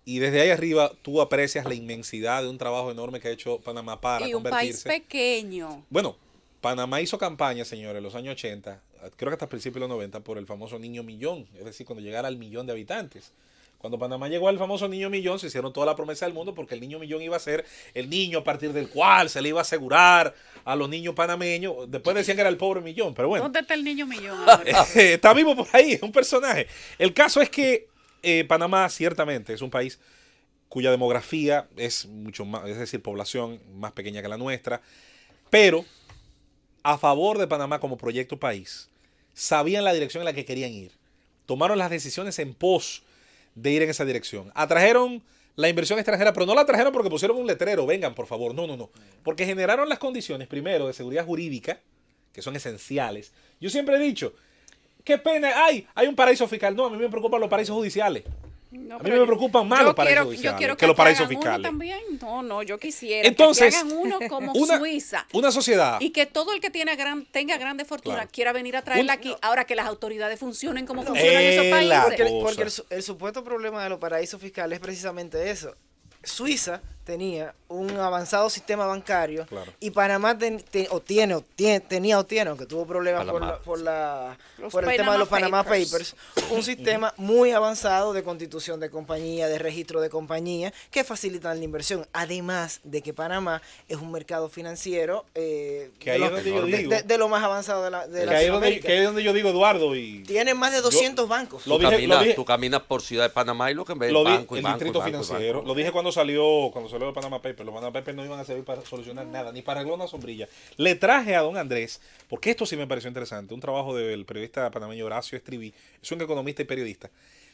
Y desde ahí arriba tú aprecias la inmensidad de un trabajo enorme que ha hecho Panamá para Y un país convertirse. pequeño. Bueno, Panamá hizo campaña, señores, en los años 80, creo que hasta principios de los 90, por el famoso niño millón, es decir, cuando llegara al millón de habitantes. Cuando Panamá llegó al famoso niño millón, se hicieron toda la promesa del mundo porque el niño millón iba a ser el niño a partir del cual se le iba a asegurar a los niños panameños. Después decían que era el pobre millón, pero bueno. ¿Dónde está el niño millón ahora? Está vivo por ahí, es un personaje. El caso es que Panamá ciertamente es un país cuya demografía es mucho más, es decir, población más pequeña que la nuestra, pero a favor de Panamá como proyecto país, sabían la dirección en la que querían ir. Tomaron las decisiones en pos de ir en esa dirección. Atrajeron la inversión extranjera, pero no la trajeron porque pusieron un letrero, vengan por favor, no. Porque generaron las condiciones, primero, de seguridad jurídica, que son esenciales. Yo siempre he dicho, qué pena, hay un paraíso fiscal. No, a mí me preocupan los paraísos judiciales. No, A mí me preocupan más los paraísos yo fiscales quiero que los paraísos hagan uno fiscales. también. No, yo quisiera Entonces, que hagan uno como Suiza. Una sociedad. Y que todo el que tenga grande fortuna Claro. quiera venir a traerla aquí. Ahora que las autoridades funcionen como funcionan Es esos la países. cosa. Porque el supuesto problema de los paraísos fiscales es precisamente eso. Suiza tenía un avanzado sistema bancario Claro. y Panamá tenía, aunque tuvo problemas Panamá, por el tema de los Panama Papers, un sistema muy avanzado de constitución de compañía, de registro de compañía, que facilitan la inversión. Además de que Panamá es un mercado financiero Que ahí es donde yo digo. de lo más avanzado de Que ahí Latinoamérica. es donde yo digo, Eduardo, y Tiene más de 200 bancos. Lo dije- Tú caminas por Ciudad de Panamá y lo que ves lo es di- banco y el banco y distrito banco y financiero. banco. Lo dije cuando salió el Panama Papers. Los Panama Papers no iban a servir para solucionar nada, ni para arreglar una sombrilla. Le traje a don Andrés, porque esto sí me pareció interesante, un trabajo del periodista panameño Horacio Estriví, es un economista y periodista,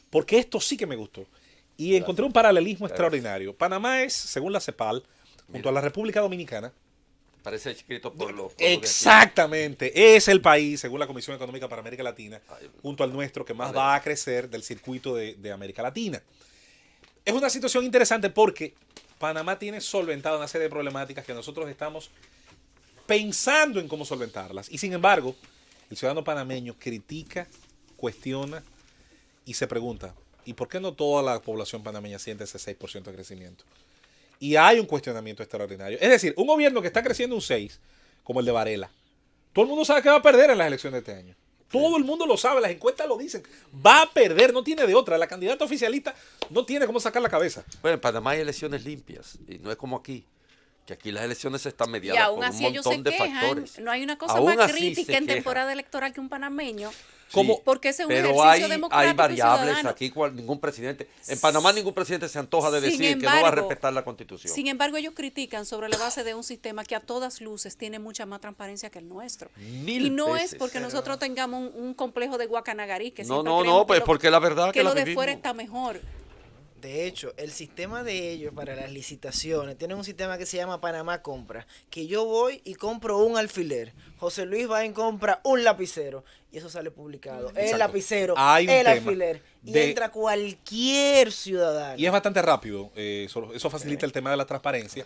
porque esto sí que me gustó. Y encontré un paralelismo extraordinario. Panamá es, según la CEPAL, junto a la República Dominicana, Parece escrito por los... exactamente, es el país, según la Comisión Económica para América Latina, junto al nuestro, que más va a crecer del circuito de América Latina. Es una situación interesante porque Panamá tiene solventado una serie de problemáticas que nosotros estamos pensando en cómo solventarlas. Y sin embargo, el ciudadano panameño critica, cuestiona y se pregunta, ¿y por qué no toda la población panameña siente ese 6% de crecimiento? Y hay un cuestionamiento extraordinario. Es decir, un gobierno que está creciendo un 6, como el de Varela, todo el mundo sabe que va a perder en las elecciones de este año. Todo el mundo lo sabe, las encuestas lo dicen. Va a perder, no tiene de otra. La candidata oficialista no tiene cómo sacar la cabeza. Bueno, en Panamá hay elecciones limpias y no es como aquí, que aquí las elecciones están Y mediadas aún por un así ellos se montón de quejan. factores. No hay una cosa Aún más así crítica se en quejan. temporada electoral que un panameño. Como- Porque ese es un Pero ejercicio democrático hay y variables ciudadano. aquí, ningún presidente, en Panamá ningún presidente se antoja de Sin decir que no va a embargo, respetar la Constitución. Sin embargo, ellos critican sobre la base de un sistema que a todas luces tiene mucha más transparencia que el nuestro. Mil Y no veces. es porque nosotros tengamos un complejo de Guacanagarí, que No, siempre no, creemos no, pues que porque la verdad que que lo la de vivimos. fuera está mejor. De hecho, el sistema de ellos para las licitaciones, tienen un sistema que se llama Panamá Compra, que yo voy y compro un alfiler. José Luis va y compra un lapicero y eso sale publicado. El Exacto. lapicero, Hay un el tema alfiler. Y de- entra cualquier ciudadano. Y es bastante rápido. Eso facilita el tema de la transparencia.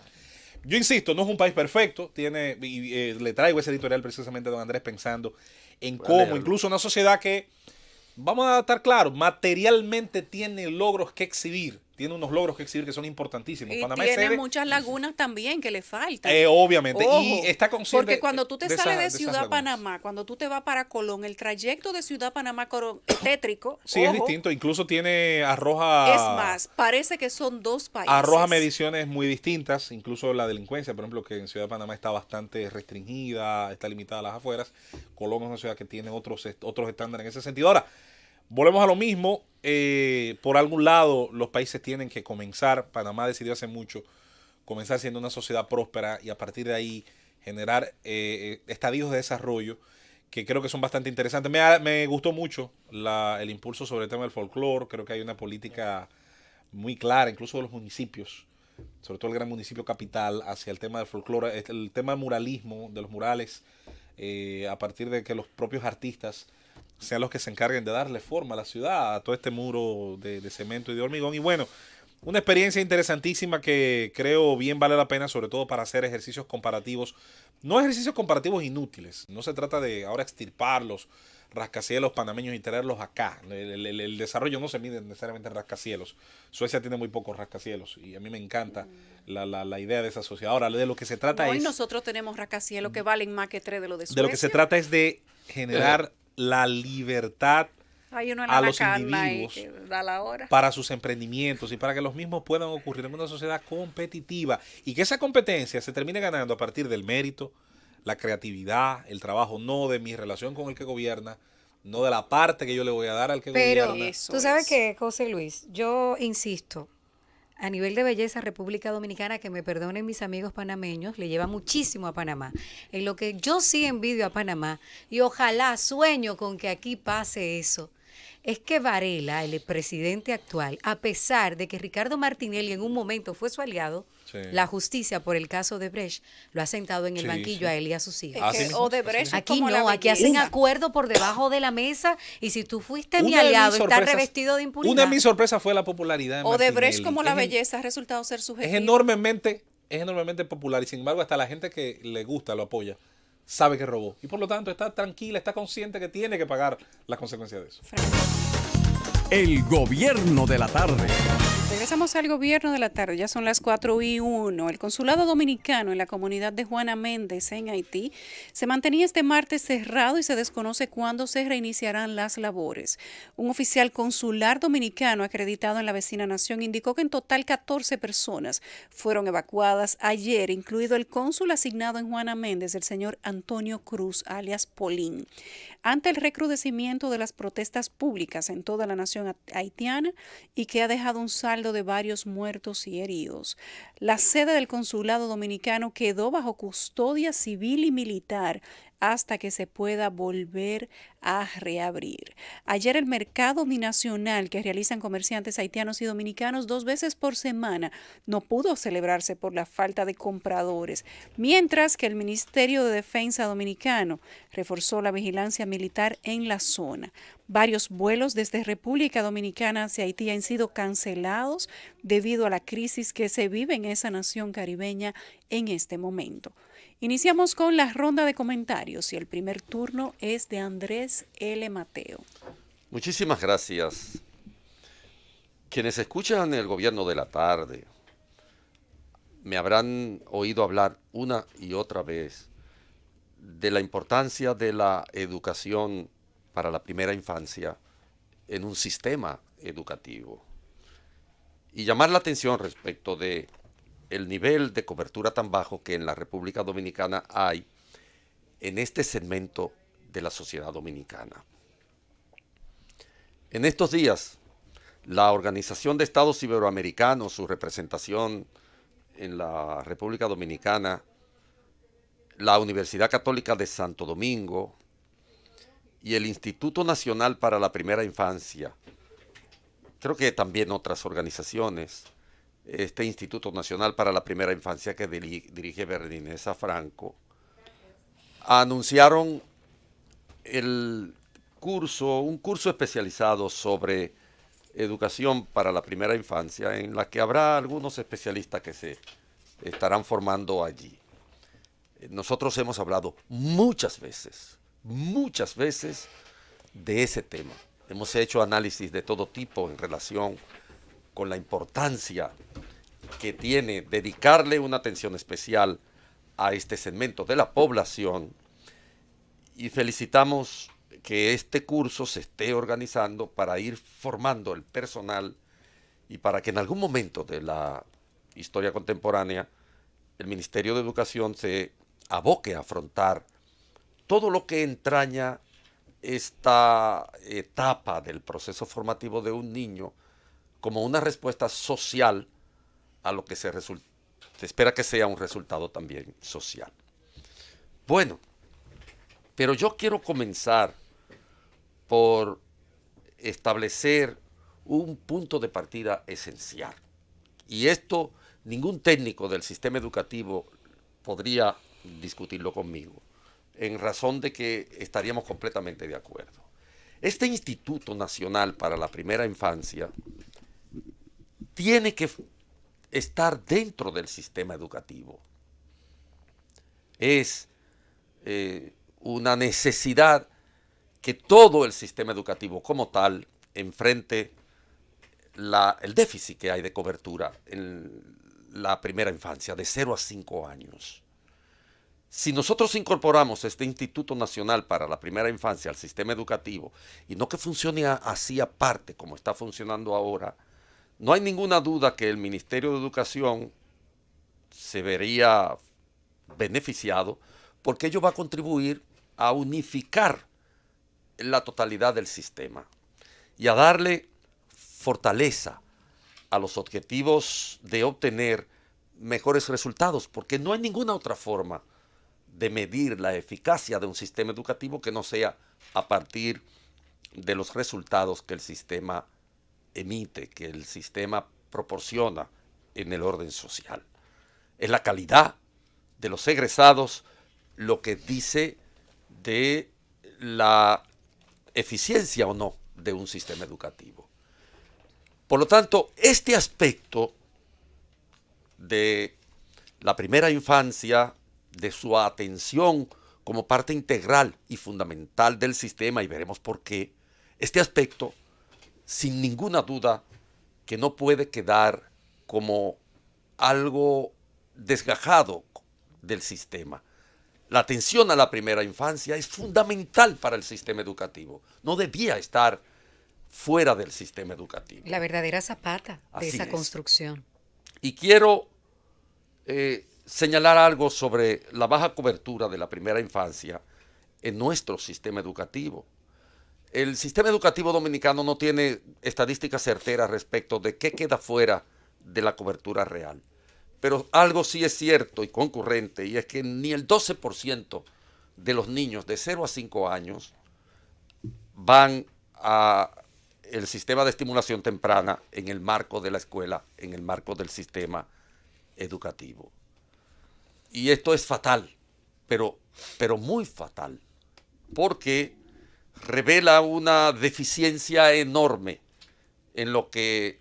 Yo insisto, no es un país perfecto. Le traigo ese editorial precisamente a don Andrés pensando en Voy a cómo leerlo. incluso una sociedad que, vamos a estar claros, materialmente tiene logros que exhibir. Tiene unos logros que exhibir que son importantísimos. Y Panamá es tiene sede, muchas lagunas también que le faltan. obviamente. Ojo, Y está consciente porque cuando tú te de sales esa- de esas Ciudad lagunas. Panamá, cuando tú te vas para Colón, el trayecto de Ciudad Panamá a Colón es tétrico. Sí, es ojo, distinto. Incluso arroja... Es más, parece que son dos países. Arroja mediciones muy distintas, incluso la delincuencia, por ejemplo, que en Ciudad de Panamá está bastante restringida, está limitada a las afueras. Colón es una ciudad que tiene otros estándares en ese sentido. Ahora, volvemos a lo mismo. Por algún lado, los países tienen que comenzar. Panamá decidió hace mucho comenzar siendo una sociedad próspera y a partir de ahí generar estadios de desarrollo que creo que son bastante interesantes. Me gustó mucho el impulso sobre el tema del folclore. Creo que hay una política muy clara, incluso de los municipios, sobre todo el gran municipio capital, hacia el tema del folclore, el tema del muralismo, de los murales, a partir de que los propios artistas sean los que se encarguen de darle forma a la ciudad, a todo este muro de cemento y de hormigón. Y bueno, una experiencia interesantísima que creo bien vale la pena, sobre todo para hacer ejercicios comparativos. No ejercicios comparativos inútiles, no se trata de ahora extirpar los rascacielos panameños y traerlos acá. El desarrollo no se mide necesariamente en rascacielos. Suecia tiene muy pocos rascacielos y a mí me encanta la idea de esa sociedad. Ahora, de lo que se trata Hoy es... nosotros tenemos rascacielos que valen más que 3 de lo de Suecia. De lo que se trata es de generar la libertad Hay uno en a la los carne ahí individuos que da la hora. para sus emprendimientos y para que los mismos puedan ocurrir en una sociedad competitiva y que esa competencia se termine ganando a partir del mérito, la creatividad, el trabajo, no de mi relación con el que gobierna, no de la parte que yo le voy a dar al que Pero gobierna. Eso tú sabes es. que, José Luis, yo insisto, a nivel de belleza, República Dominicana, que me perdonen mis amigos panameños, le lleva muchísimo a Panamá. En lo que yo sí envidio a Panamá, y ojalá sueño con que aquí pase eso, es que Varela, el presidente actual, a pesar de que Ricardo Martinelli en un momento fue su aliado, Sí. la justicia por el caso de Brecht lo ha sentado en el Sí, banquillo sí. a él y a sus hijos. Así Que mismo, Odebrecht así es Aquí como no, la aquí hacen belleza. acuerdo por debajo de la mesa y si tú fuiste mi Una de mis aliado, estás sorpresas- revestido de impunidad. Una de mis sorpresas fue la popularidad de Odebrecht Martinelli. como la Es belleza ha resultado ser Es subjetivo. enormemente popular y sin embargo hasta la gente que le gusta, lo apoya, sabe que robó. Y por lo tanto está tranquila, está consciente que tiene que pagar las consecuencias de eso. El gobierno de la tarde. Regresamos al gobierno de la tarde, ya son las 4:01. El consulado dominicano en la comunidad de Juana Méndez en Haití se mantenía este martes cerrado y se desconoce cuándo se reiniciarán las labores. Un oficial consular dominicano acreditado en la vecina nación indicó que en total 14 personas fueron evacuadas ayer, incluido el cónsul asignado en Juana Méndez, el señor Antonio Cruz, alias Polín. Ante el recrudecimiento de las protestas públicas en toda la nación haitiana y que ha dejado un saldo de varios muertos y heridos, la sede del consulado dominicano quedó bajo custodia civil y militar hasta que se pueda volver a reabrir. Ayer el mercado binacional que realizan comerciantes haitianos y dominicanos 2 veces por semana no pudo celebrarse por la falta de compradores, mientras que el Ministerio de Defensa dominicano reforzó la vigilancia militar en la zona. Varios vuelos desde República Dominicana hacia Haití han sido cancelados debido a la crisis que se vive en esa nación caribeña en este momento. Iniciamos con la ronda de comentarios y el primer turno es de Andrés L. Mateo. Muchísimas gracias. Quienes escuchan el gobierno de la tarde me habrán oído hablar una y otra vez de la importancia de la educación para la primera infancia en un sistema educativo y llamar la atención respecto de el nivel de cobertura tan bajo que en la República Dominicana hay en este segmento de la sociedad dominicana. En estos días, la Organización de Estados Iberoamericanos, su representación en la República Dominicana, la Universidad Católica de Santo Domingo y el Instituto Nacional para la Primera Infancia, creo que también otras organizaciones, este Instituto Nacional para la Primera Infancia que dirige Berníneza Franco, anunciaron un curso especializado sobre educación para la primera infancia, en la que habrá algunos especialistas que se estarán formando allí. Nosotros hemos hablado muchas veces de ese tema. Hemos hecho análisis de todo tipo en relación con la importancia que tiene dedicarle una atención especial a este segmento de la población y felicitamos que este curso se esté organizando para ir formando el personal y para que en algún momento de la historia contemporánea el Ministerio de Educación se aboque a afrontar todo lo que entraña esta etapa del proceso formativo de un niño como una respuesta social a lo que se espera que sea un resultado también social. Bueno, pero yo quiero comenzar por establecer un punto de partida esencial. Y esto ningún técnico del sistema educativo podría discutirlo conmigo, en razón de que estaríamos completamente de acuerdo. Este Instituto Nacional para la Primera Infancia tiene que estar dentro del sistema educativo. Es una necesidad que todo el sistema educativo como tal enfrente el déficit que hay de cobertura en la primera infancia, de 0 a 5 años. Si nosotros incorporamos este Instituto Nacional para la Primera Infancia al sistema educativo y no que funcione así aparte como está funcionando ahora, no hay ninguna duda que el Ministerio de Educación se vería beneficiado porque ello va a contribuir a unificar la totalidad del sistema y a darle fortaleza a los objetivos de obtener mejores resultados, porque no hay ninguna otra forma de medir la eficacia de un sistema educativo que no sea a partir de los resultados que el sistema emite, que el sistema proporciona en el orden social. Es la calidad de los egresados lo que dice de la eficiencia o no de un sistema educativo. Por lo tanto, este aspecto de la primera infancia, de su atención como parte integral y fundamental del sistema, y veremos por qué, este aspecto, sin ninguna duda, que no puede quedar como algo desgajado del sistema. La atención a la primera infancia es fundamental para el sistema educativo. No debía estar fuera del sistema educativo. La verdadera zapata de Así esa es. construcción. Y quiero señalar algo sobre la baja cobertura de la primera infancia en nuestro sistema educativo. El sistema educativo dominicano no tiene estadísticas certeras respecto de qué queda fuera de la cobertura real. Pero algo sí es cierto y concurrente, y es que ni el 12% de los niños de 0 a 5 años van a el sistema de estimulación temprana en el marco de la escuela, en el marco del sistema educativo. Y esto es fatal, pero muy fatal, porque revela una deficiencia enorme en lo que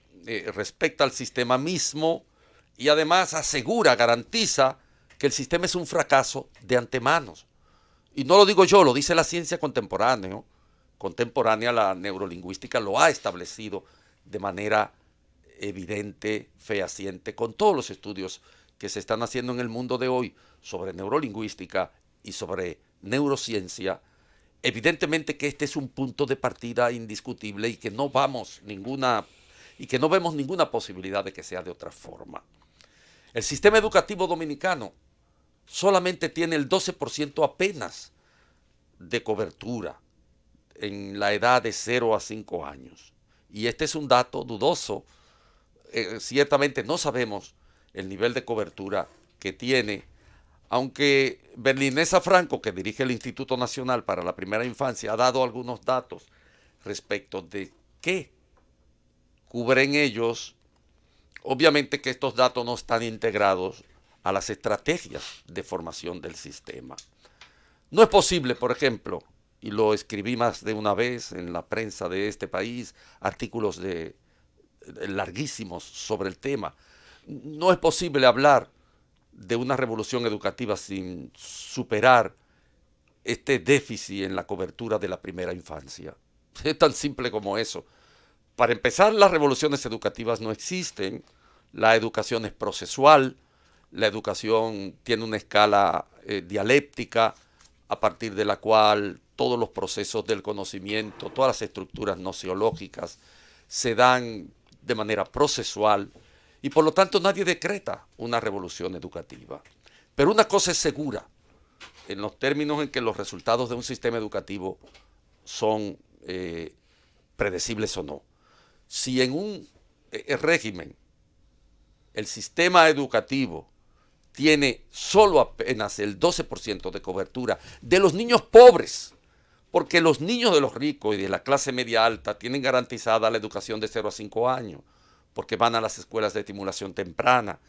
respecta al sistema mismo y además asegura, garantiza que el sistema es un fracaso de antemano. Y no lo digo yo, lo dice la ciencia contemporánea, ¿no? Contemporánea, la neurolingüística lo ha establecido de manera evidente, fehaciente, con todos los estudios que se están haciendo en el mundo de hoy sobre neurolingüística y sobre neurociencia. Evidentemente que este es un punto de partida indiscutible y que no vemos ninguna posibilidad de que sea de otra forma. El sistema educativo dominicano solamente tiene el 12% apenas de cobertura en la edad de 0 a 5 años. Y este es un dato dudoso. Ciertamente no sabemos el nivel de cobertura que tiene, aunque Berlinesa Franco, que dirige el Instituto Nacional para la Primera Infancia, ha dado algunos datos respecto de qué cubren ellos. Obviamente que estos datos no están integrados a las estrategias de formación del sistema. No es posible, por ejemplo, y lo escribí más de una vez en la prensa de este país, artículos larguísimos sobre el tema. No es posible hablar de una revolución educativa sin superar este déficit en la cobertura de la primera infancia. Es tan simple como eso. Para empezar, las revoluciones educativas no existen. La educación es procesual, la educación tiene una escala dialéctica a partir de la cual todos los procesos del conocimiento, todas las estructuras nociológicas se dan de manera procesual y por lo tanto nadie decreta una revolución educativa. Pero una cosa es segura, en los términos en que los resultados de un sistema educativo son predecibles o no. Si en un régimen el sistema educativo tiene solo apenas el 12% de cobertura de los niños pobres, porque los niños de los ricos y de la clase media alta tienen garantizada la educación de 0 a 5 años, porque van a las escuelas de estimulación temprana,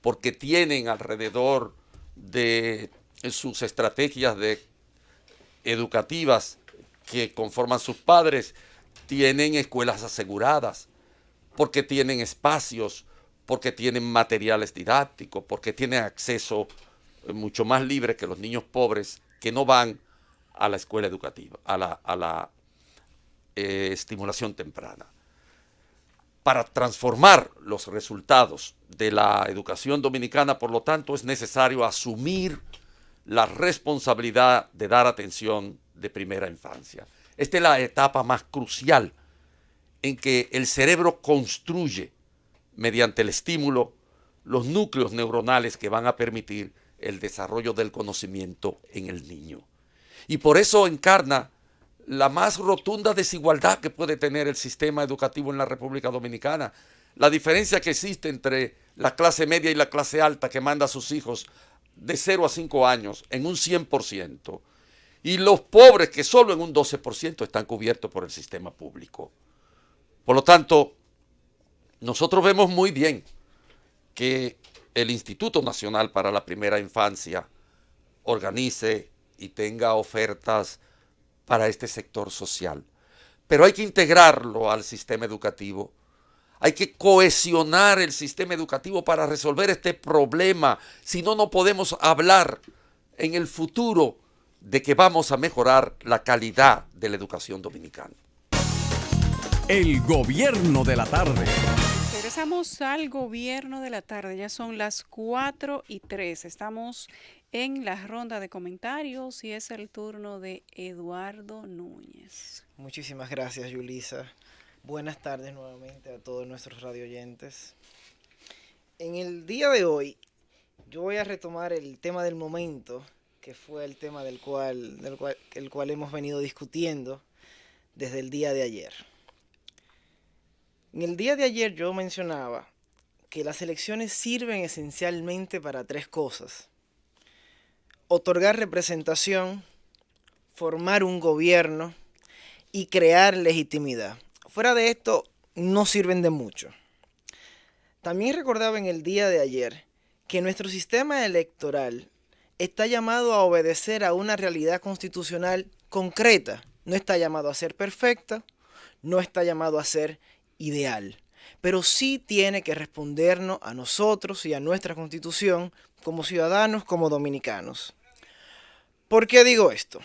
porque tienen alrededor de sus estrategias educativas que conforman sus padres, tienen escuelas aseguradas, porque tienen espacios, porque tienen materiales didácticos, porque tienen acceso mucho más libre que los niños pobres que no van a la escuela educativa, a la estimulación temprana. Para transformar los resultados de la educación dominicana, por lo tanto, es necesario asumir la responsabilidad de dar atención de primera infancia. Esta es la etapa más crucial en que el cerebro construye, mediante el estímulo, los núcleos neuronales que van a permitir el desarrollo del conocimiento en el niño. Y por eso encarna la más rotunda desigualdad que puede tener el sistema educativo en la República Dominicana. La diferencia que existe entre la clase media y la clase alta, que manda a sus hijos de 0 a 5 años en un 100%, y los pobres, que solo en un 12% están cubiertos por el sistema público. Por lo tanto, nosotros vemos muy bien que el Instituto Nacional para la Primera Infancia organice y tenga ofertas para este sector social. Pero hay que integrarlo al sistema educativo. Hay que cohesionar el sistema educativo para resolver este problema. Si no, no podemos hablar en el futuro de que vamos a mejorar la calidad de la educación dominicana. El gobierno de la tarde. Regresamos al gobierno de la tarde. Ya son las 4:03. Estamos en la ronda de comentarios y es el turno de Eduardo Núñez. Muchísimas gracias, Yulisa. Buenas tardes nuevamente a todos nuestros radioyentes. En el día de hoy, yo voy a retomar el tema del momento, que fue el tema del cual hemos venido discutiendo desde el día de ayer. En el día de ayer yo mencionaba que las elecciones sirven esencialmente para 3 cosas: otorgar representación, formar un gobierno y crear legitimidad. Fuera de esto, no sirven de mucho. También recordaba en el día de ayer que nuestro sistema electoral está llamado a obedecer a una realidad constitucional concreta. No está llamado a ser perfecta, no está llamado a ser ideal, pero sí tiene que respondernos a nosotros y a nuestra Constitución como ciudadanos, como dominicanos. ¿Por qué digo esto?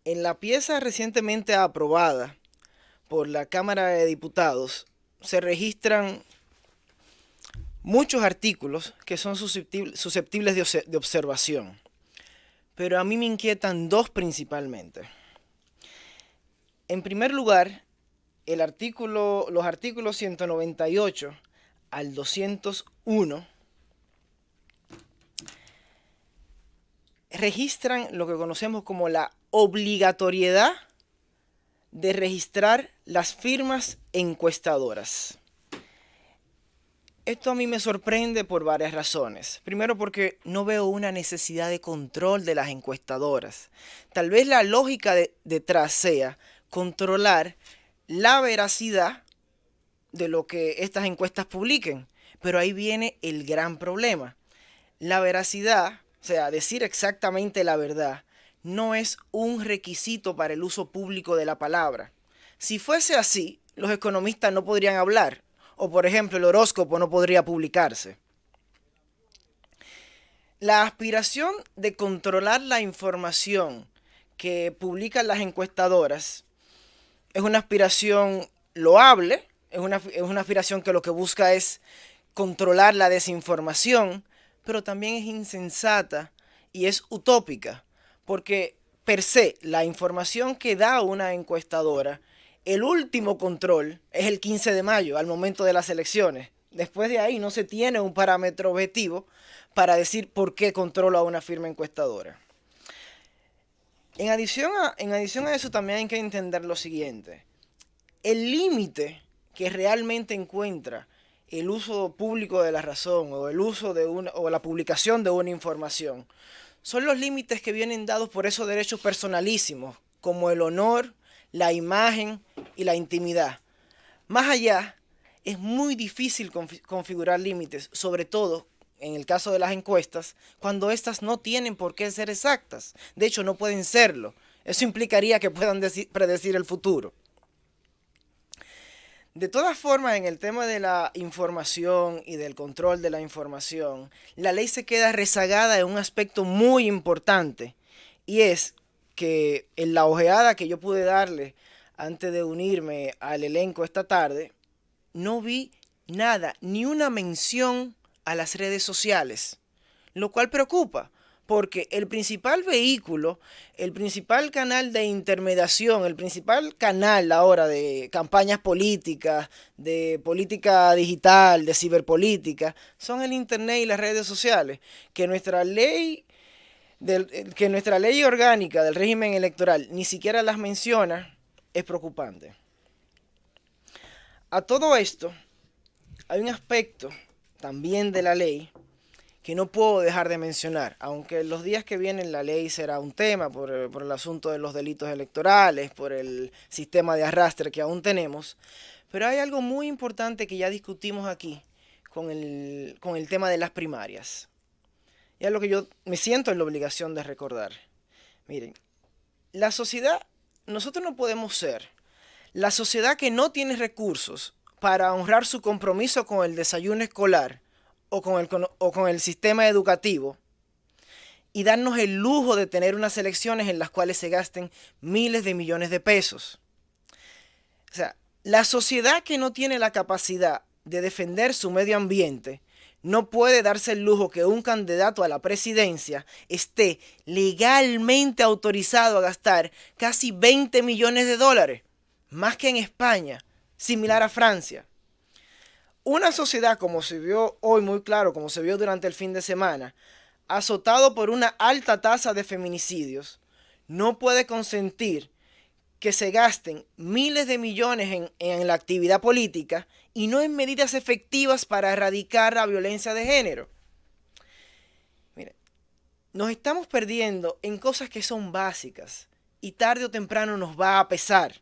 En la pieza recientemente aprobada por la Cámara de Diputados se registran muchos artículos que son susceptibles de observación, pero a mí me inquietan 2 principalmente. En primer lugar, los artículos 198 al 201 registran lo que conocemos como la obligatoriedad de registrar las firmas encuestadoras. Esto a mí me sorprende por varias razones. Primero, porque no veo una necesidad de control de las encuestadoras. Tal vez la lógica detrás sea controlar la veracidad de lo que estas encuestas publiquen. Pero ahí viene el gran problema. La veracidad, o sea, decir exactamente la verdad, no es un requisito para el uso público de la palabra. Si fuese así, los economistas no podrían hablar. O, por ejemplo, el horóscopo no podría publicarse. La aspiración de controlar la información que publican las encuestadoras es una aspiración loable, es una aspiración que lo que busca es controlar la desinformación, pero también es insensata y es utópica, porque per se la información que da una encuestadora, el último control es el 15 de mayo, al momento de las elecciones. Después de ahí no se tiene un parámetro objetivo para decir por qué controla una firma encuestadora. En adición a eso también hay que entender lo siguiente. El límite que realmente encuentra el uso público de la razón o el uso o la publicación de una información son los límites que vienen dados por esos derechos personalísimos, como el honor, la imagen y la intimidad. Más allá, es muy difícil configurar límites, sobre todo en el caso de las encuestas, cuando éstas no tienen por qué ser exactas. De hecho, no pueden serlo. Eso implicaría que puedan predecir el futuro. De todas formas, en el tema de la información y del control de la información, la ley se queda rezagada en un aspecto muy importante, y es que en la ojeada que yo pude darle antes de unirme al elenco esta tarde, no vi nada, ni una mención a las redes sociales, lo cual preocupa, porque el principal vehículo, el principal canal de intermediación, el principal canal ahora de campañas políticas, de política digital, de ciberpolítica, son el Internet y las redes sociales, que nuestra ley orgánica del régimen electoral ni siquiera las menciona, es preocupante. A todo esto, hay un aspecto también de la ley que no puedo dejar de mencionar, aunque en los días que vienen la ley será un tema por el asunto de los delitos electorales, por el sistema de arrastre que aún tenemos, pero hay algo muy importante que ya discutimos aquí con el tema de las primarias. Y es lo que yo me siento en la obligación de recordar. Miren, la sociedad, nosotros no podemos ser la sociedad que no tiene recursos para honrar su compromiso con el desayuno escolar o con el sistema educativo y darnos el lujo de tener unas elecciones en las cuales se gasten miles de millones de pesos. O sea, la sociedad que no tiene la capacidad de defender su medio ambiente no puede darse el lujo que un candidato a la presidencia esté legalmente autorizado a gastar casi 20 millones de dólares, más que en España, similar a Francia. Una sociedad, como se vio hoy muy claro, como se vio durante el fin de semana, azotado por una alta tasa de feminicidios, no puede consentir que se gasten miles de millones en la actividad política y no en medidas efectivas para erradicar la violencia de género. Mire, nos estamos perdiendo en cosas que son básicas y tarde o temprano nos va a pesar.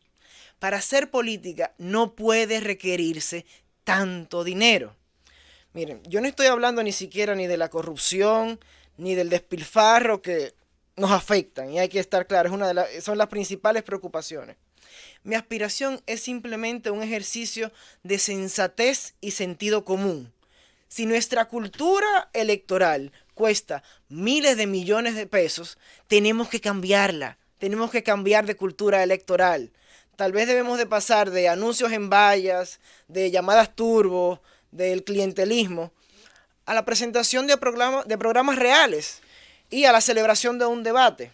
Para hacer política no puede requerirse tanto dinero. Miren, yo no estoy hablando ni siquiera ni de la corrupción, ni del despilfarro que nos afectan, y hay que estar claro, son las principales preocupaciones. Mi aspiración es simplemente un ejercicio de sensatez y sentido común. Si nuestra cultura electoral cuesta miles de millones de pesos, tenemos que cambiarla, tenemos que cambiar de cultura electoral. Tal vez debemos de pasar de anuncios en vallas, de llamadas turbo, del clientelismo, a la presentación de programas reales y a la celebración de un debate.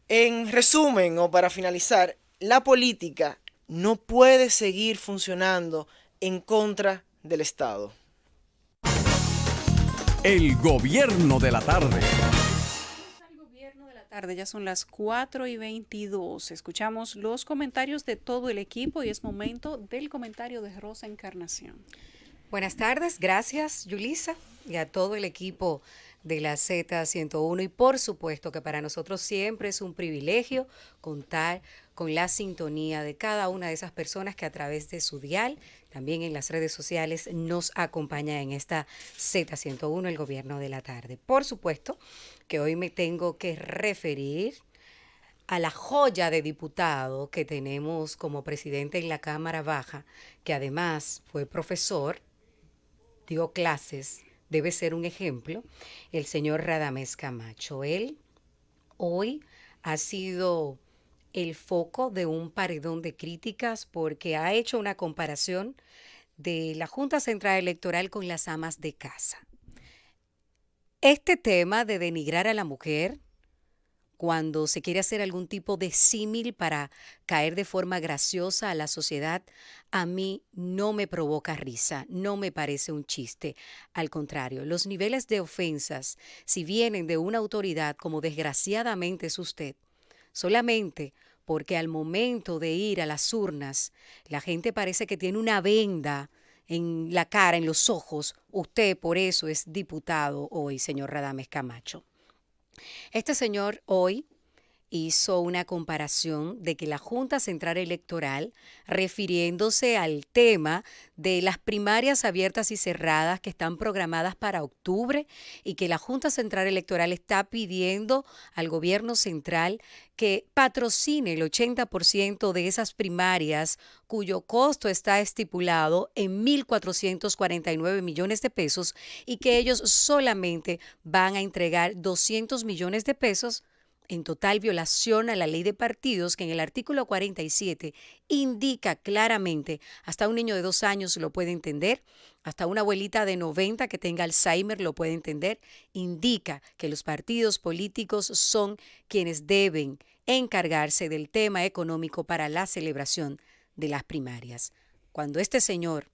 En resumen, o para finalizar, la política no puede seguir funcionando en contra del Estado. El gobierno de la tarde. Ya son las 4:22. Escuchamos los comentarios de todo el equipo y es momento del comentario de Rosa Encarnación. Buenas tardes, gracias Yulisa y a todo el equipo de la Z101 y por supuesto que para nosotros siempre es un privilegio contar con la sintonía de cada una de esas personas que a través de su dial, también en las redes sociales, nos acompaña en esta Z101, el gobierno de la tarde. Por supuesto que hoy me tengo que referir a la joya de diputado que tenemos como presidente en la Cámara Baja, que además fue profesor, dio clases, debe ser un ejemplo, el señor Radamés Camacho. Él hoy ha sido el foco de un paredón de críticas porque ha hecho una comparación de la Junta Central Electoral con las amas de casa. Este tema de denigrar a la mujer cuando se quiere hacer algún tipo de símil para caer de forma graciosa a la sociedad, a mí no me provoca risa, no me parece un chiste. Al contrario, los niveles de ofensas, si vienen de una autoridad como desgraciadamente es usted, solamente porque al momento de ir a las urnas, la gente parece que tiene una venda en la cara, en los ojos, usted por eso es diputado hoy, señor Radamés Camacho. Este señor hoy hizo una comparación de que la Junta Central Electoral, refiriéndose al tema de las primarias abiertas y cerradas que están programadas para octubre y que la Junta Central Electoral está pidiendo al gobierno central que patrocine el 80% de esas primarias cuyo costo está estipulado en 1.449 millones de pesos y que ellos solamente van a entregar 200 millones de pesos en total violación a la ley de partidos, que en el artículo 47 indica claramente, hasta un niño de 2 años lo puede entender, hasta una abuelita de 90 que tenga Alzheimer lo puede entender, indica que los partidos políticos son quienes deben encargarse del tema económico para la celebración de las primarias. Cuando este señor,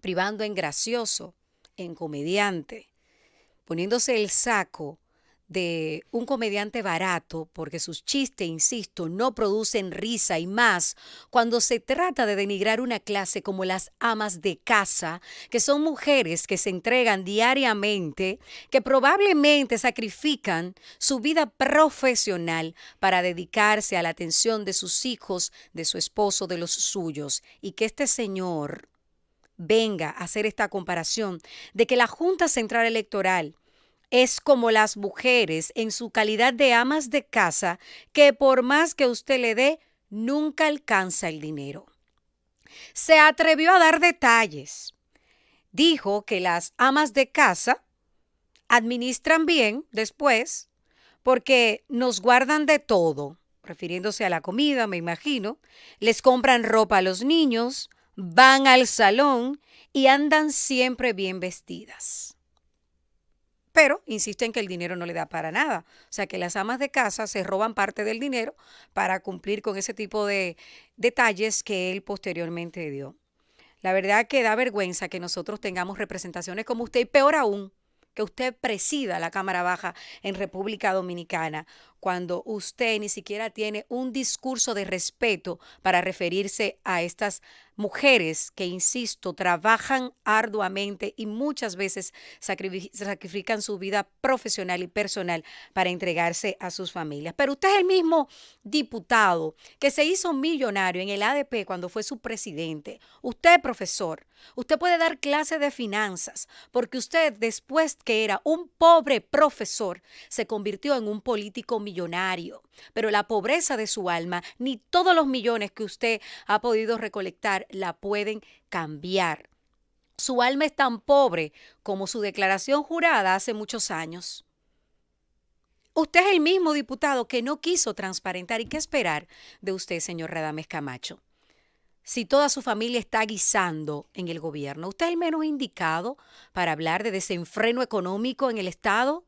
privando en gracioso, en comediante, poniéndose el saco de un comediante barato, porque sus chistes, insisto, no producen risa, y más cuando se trata de denigrar una clase como las amas de casa, que son mujeres que se entregan diariamente, que probablemente sacrifican su vida profesional para dedicarse a la atención de sus hijos, de su esposo, de los suyos, y que este señor venga a hacer esta comparación de que la Junta Central Electoral es como las mujeres en su calidad de amas de casa, que por más que usted le dé, nunca alcanza el dinero. Se atrevió a dar detalles. Dijo que las amas de casa administran bien después porque nos guardan de todo, refiriéndose a la comida, me imagino, les compran ropa a los niños, van al salón y andan siempre bien vestidas. Pero insisten que el dinero no le da para nada. O sea, que las amas de casa se roban parte del dinero para cumplir con ese tipo de detalles que él posteriormente dio. La verdad que da vergüenza que nosotros tengamos representaciones como usted, y peor aún, que usted presida la Cámara Baja en República Dominicana, cuando usted ni siquiera tiene un discurso de respeto para referirse a estas mujeres que, insisto, trabajan arduamente y muchas veces sacrifican su vida profesional y personal para entregarse a sus familias. Pero usted es el mismo diputado que se hizo millonario en el ADP cuando fue su presidente. Usted, profesor, usted puede dar clases de finanzas porque usted, después que era un pobre profesor, se convirtió en un político millonario. Pero la pobreza de su alma, ni todos los millones que usted ha podido recolectar la pueden cambiar. Su alma es tan pobre como su declaración jurada hace muchos años. Usted es el mismo diputado que no quiso transparentar. ¿Y qué esperar de usted, señor Radames Camacho? Si toda su familia está guisando en el gobierno, ¿usted es el menos indicado para hablar de desenfreno económico en el Estado?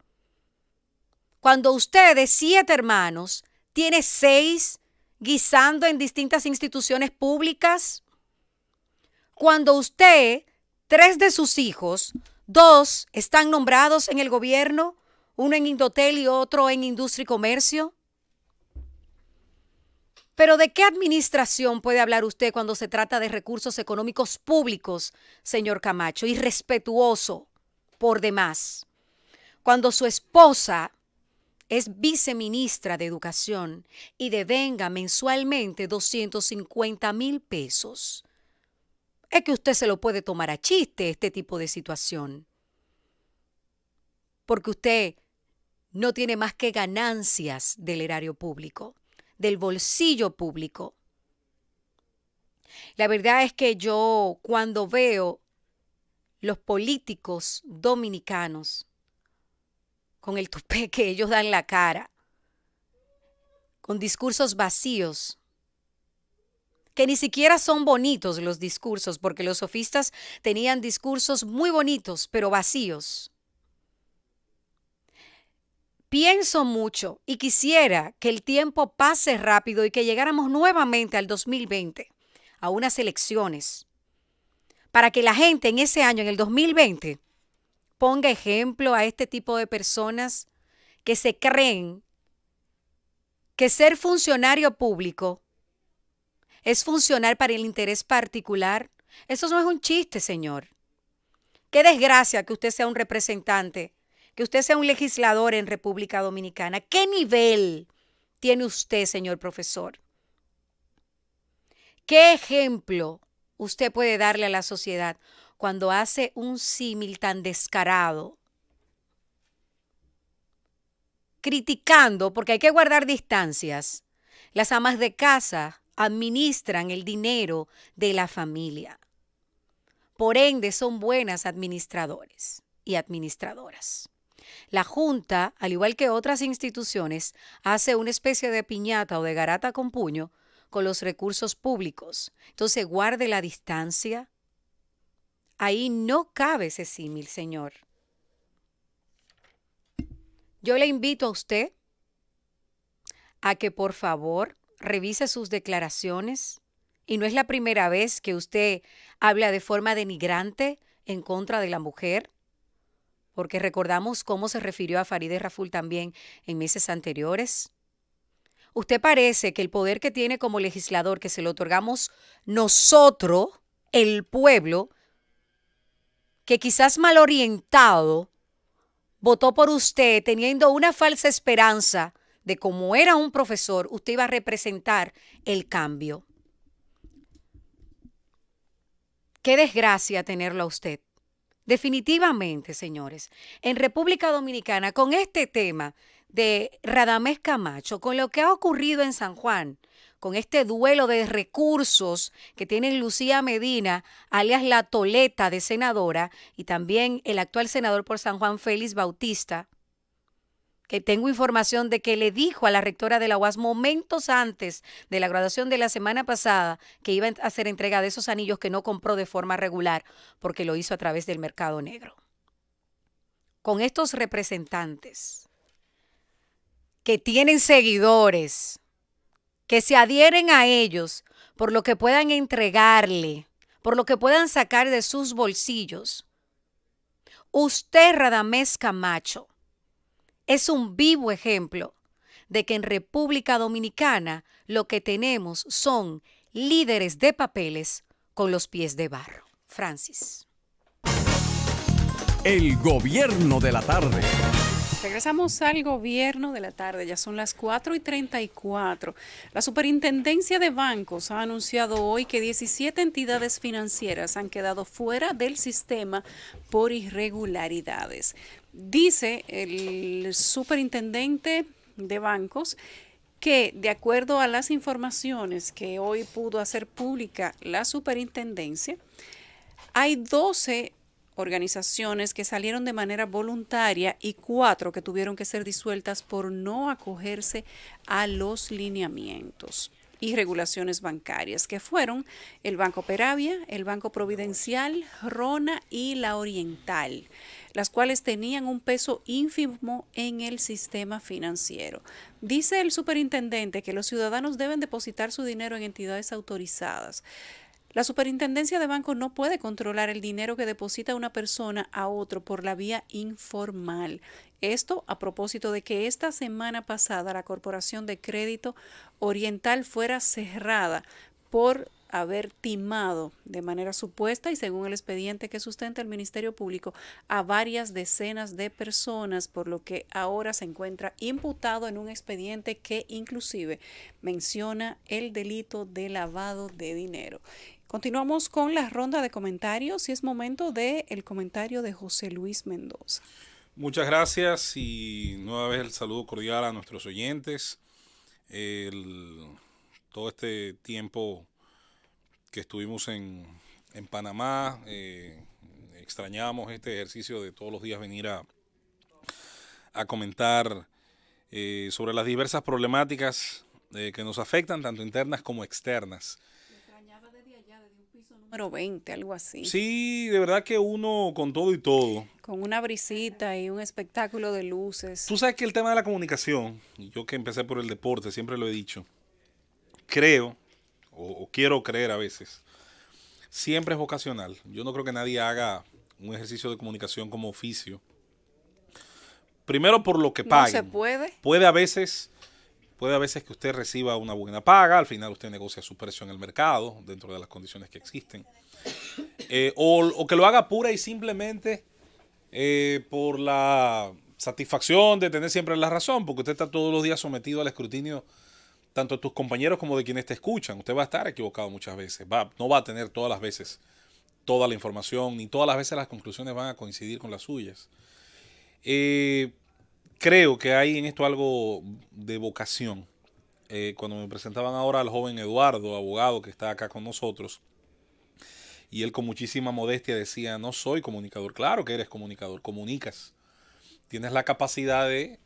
Cuando usted de 7 hermanos tiene 6 guisando en distintas instituciones públicas. Cuando usted, 3 de sus hijos, 2 están nombrados en el gobierno, uno en Indotel y otro en Industria y Comercio. Pero ¿de qué administración puede hablar usted cuando se trata de recursos económicos públicos, señor Camacho? Irrespetuoso por demás. Cuando su esposa es viceministra de Educación y devenga mensualmente 250,000 pesos. Es que usted se lo puede tomar a chiste este tipo de situación. Porque usted no tiene más que ganancias del erario público, del bolsillo público. La verdad es que yo, cuando veo los políticos dominicanos con el tupé que ellos dan la cara, con discursos vacíos, que ni siquiera son bonitos los discursos, porque los sofistas tenían discursos muy bonitos, pero vacíos. Pienso mucho y quisiera que el tiempo pase rápido y que llegáramos nuevamente al 2020, a unas elecciones, para que la gente en ese año, en el 2020, ponga ejemplo a este tipo de personas que se creen que ser funcionario público es funcionar para el interés particular. Eso no es un chiste, señor. Qué desgracia que usted sea un representante, que usted sea un legislador en República Dominicana. ¿Qué nivel tiene usted, señor profesor? ¿Qué ejemplo usted puede darle a la sociedad cuando hace un símil tan descarado, criticando, porque hay que guardar distancias? Las amas de casa administran el dinero de la familia. Por ende, son buenas administradores y administradoras. La Junta, al igual que otras instituciones, hace una especie de piñata o de garata con puño con los recursos públicos. Entonces, guarde la distancia. Ahí no cabe ese símil, señor. Yo le invito a usted a que por favor revise sus declaraciones. Y no es la primera vez que usted habla de forma denigrante en contra de la mujer, porque recordamos cómo se refirió a Farideh Raful también en meses anteriores. Usted parece que el poder que tiene como legislador, que se lo otorgamos nosotros, el pueblo, que quizás mal orientado, votó por usted teniendo una falsa esperanza de como era un profesor, usted iba a representar el cambio. Qué desgracia tenerlo a usted. Definitivamente, señores, en República Dominicana, con este tema de Radamés Camacho, con lo que ha ocurrido en San Juan, con este duelo de recursos que tienen Lucía Medina, alias la Toleta de senadora, y también el actual senador por San Juan, Félix Bautista, que tengo información de que le dijo a la rectora de la UAS momentos antes de la graduación de la semana pasada que iba a hacer entrega de esos anillos que no compró de forma regular porque lo hizo a través del mercado negro. Con estos representantes que tienen seguidores, que se adhieren a ellos por lo que puedan entregarle, por lo que puedan sacar de sus bolsillos, usted, Radamés Camacho, es un vivo ejemplo de que en República Dominicana lo que tenemos son líderes de papeles con los pies de barro. Francis. El gobierno de la tarde. Regresamos al gobierno de la tarde, ya son las 4:34. La Superintendencia de Bancos ha anunciado hoy que 17 entidades financieras han quedado fuera del sistema por irregularidades. Dice el superintendente de bancos que, de acuerdo a las informaciones que hoy pudo hacer pública la superintendencia, hay 12 organizaciones que salieron de manera voluntaria y 4 que tuvieron que ser disueltas por no acogerse a los lineamientos y regulaciones bancarias, que fueron el Banco Peravia, el Banco Providencial, Rona y la Oriental, las cuales tenían un peso ínfimo en el sistema financiero. Dice el superintendente que los ciudadanos deben depositar su dinero en entidades autorizadas. La Superintendencia de Bancos no puede controlar el dinero que deposita una persona a otro por la vía informal. Esto a propósito de que esta semana pasada la Corporación de Crédito Oriental fuera cerrada por haber timado de manera supuesta y según el expediente que sustenta el Ministerio Público a varias decenas de personas, por lo que ahora se encuentra imputado en un expediente que inclusive menciona el delito de lavado de dinero. Continuamos con la ronda de comentarios y es momento del comentario de José Luis Mendoza. Muchas gracias y nueva vez el saludo cordial a nuestros oyentes. Todo este tiempo que estuvimos en Panamá, extrañamos este ejercicio de todos los días venir a comentar sobre las diversas problemáticas que nos afectan, tanto internas como externas. Número 20, algo así. Sí, de verdad que uno con todo y todo. Con una brisita y un espectáculo de luces. Tú sabes que el tema de la comunicación, y yo que empecé por el deporte, siempre lo he dicho, creo, o quiero creer a veces, siempre es vocacional. Yo no creo que nadie haga un ejercicio de comunicación como oficio. Primero por lo que paguen. No se puede. Puede a veces que usted reciba una buena paga, al final usted negocia su precio en el mercado, dentro de las condiciones que existen. O que lo haga pura y simplemente por la satisfacción de tener siempre la razón, porque usted está todos los días sometido al escrutinio tanto de tus compañeros como de quienes te escuchan. Usted va a estar equivocado muchas veces, no va a tener todas las veces toda la información, ni todas las veces las conclusiones van a coincidir con las suyas. Creo que hay en esto algo de vocación. Cuando me presentaban ahora al joven Eduardo, abogado que está acá con nosotros, y él con muchísima modestia decía, no soy comunicador. Claro que eres comunicador, comunicas. tienes la capacidad de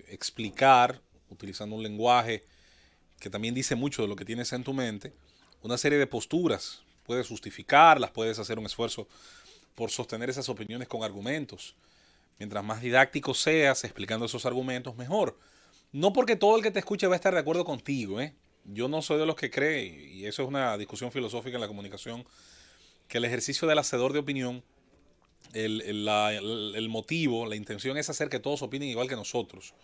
explicar, utilizando un lenguaje que también dice mucho de lo que tienes en tu mente, una serie de posturas. Puedes justificarlas, puedes hacer un esfuerzo por sostener esas opiniones con argumentos. Mientras más didáctico seas explicando esos argumentos, mejor. No porque todo el que te escuche va a estar de acuerdo contigo, ¿eh? Yo no soy de los que cree, y eso es una discusión filosófica en la comunicación, que el ejercicio del hacedor de opinión, el motivo, la intención es hacer que todos opinen igual que nosotros.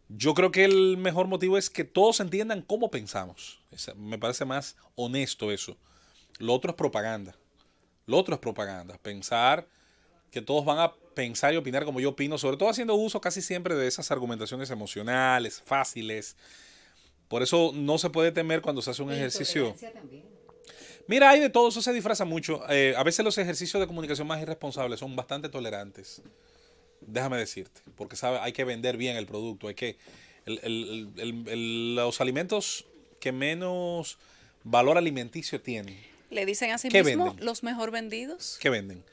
Yo creo que el mejor motivo es que todos entiendan cómo pensamos. Me parece más honesto eso. Lo otro es propaganda. Lo otro es propaganda. Pensar que todos van a pensar y opinar como yo opino, sobre todo haciendo uso casi siempre de esas argumentaciones emocionales, fáciles. Por eso no se puede temer cuando se hace un ejercicio. Mira, hay de todo, eso se disfraza mucho. A veces los ejercicios de comunicación más irresponsables son bastante tolerantes. Déjame decirte, porque hay que vender bien el producto. Hay que los alimentos que menos valor alimenticio tienen. Le dicen a sí ¿Qué mismo venden? los mejor vendidos. ¿Qué venden?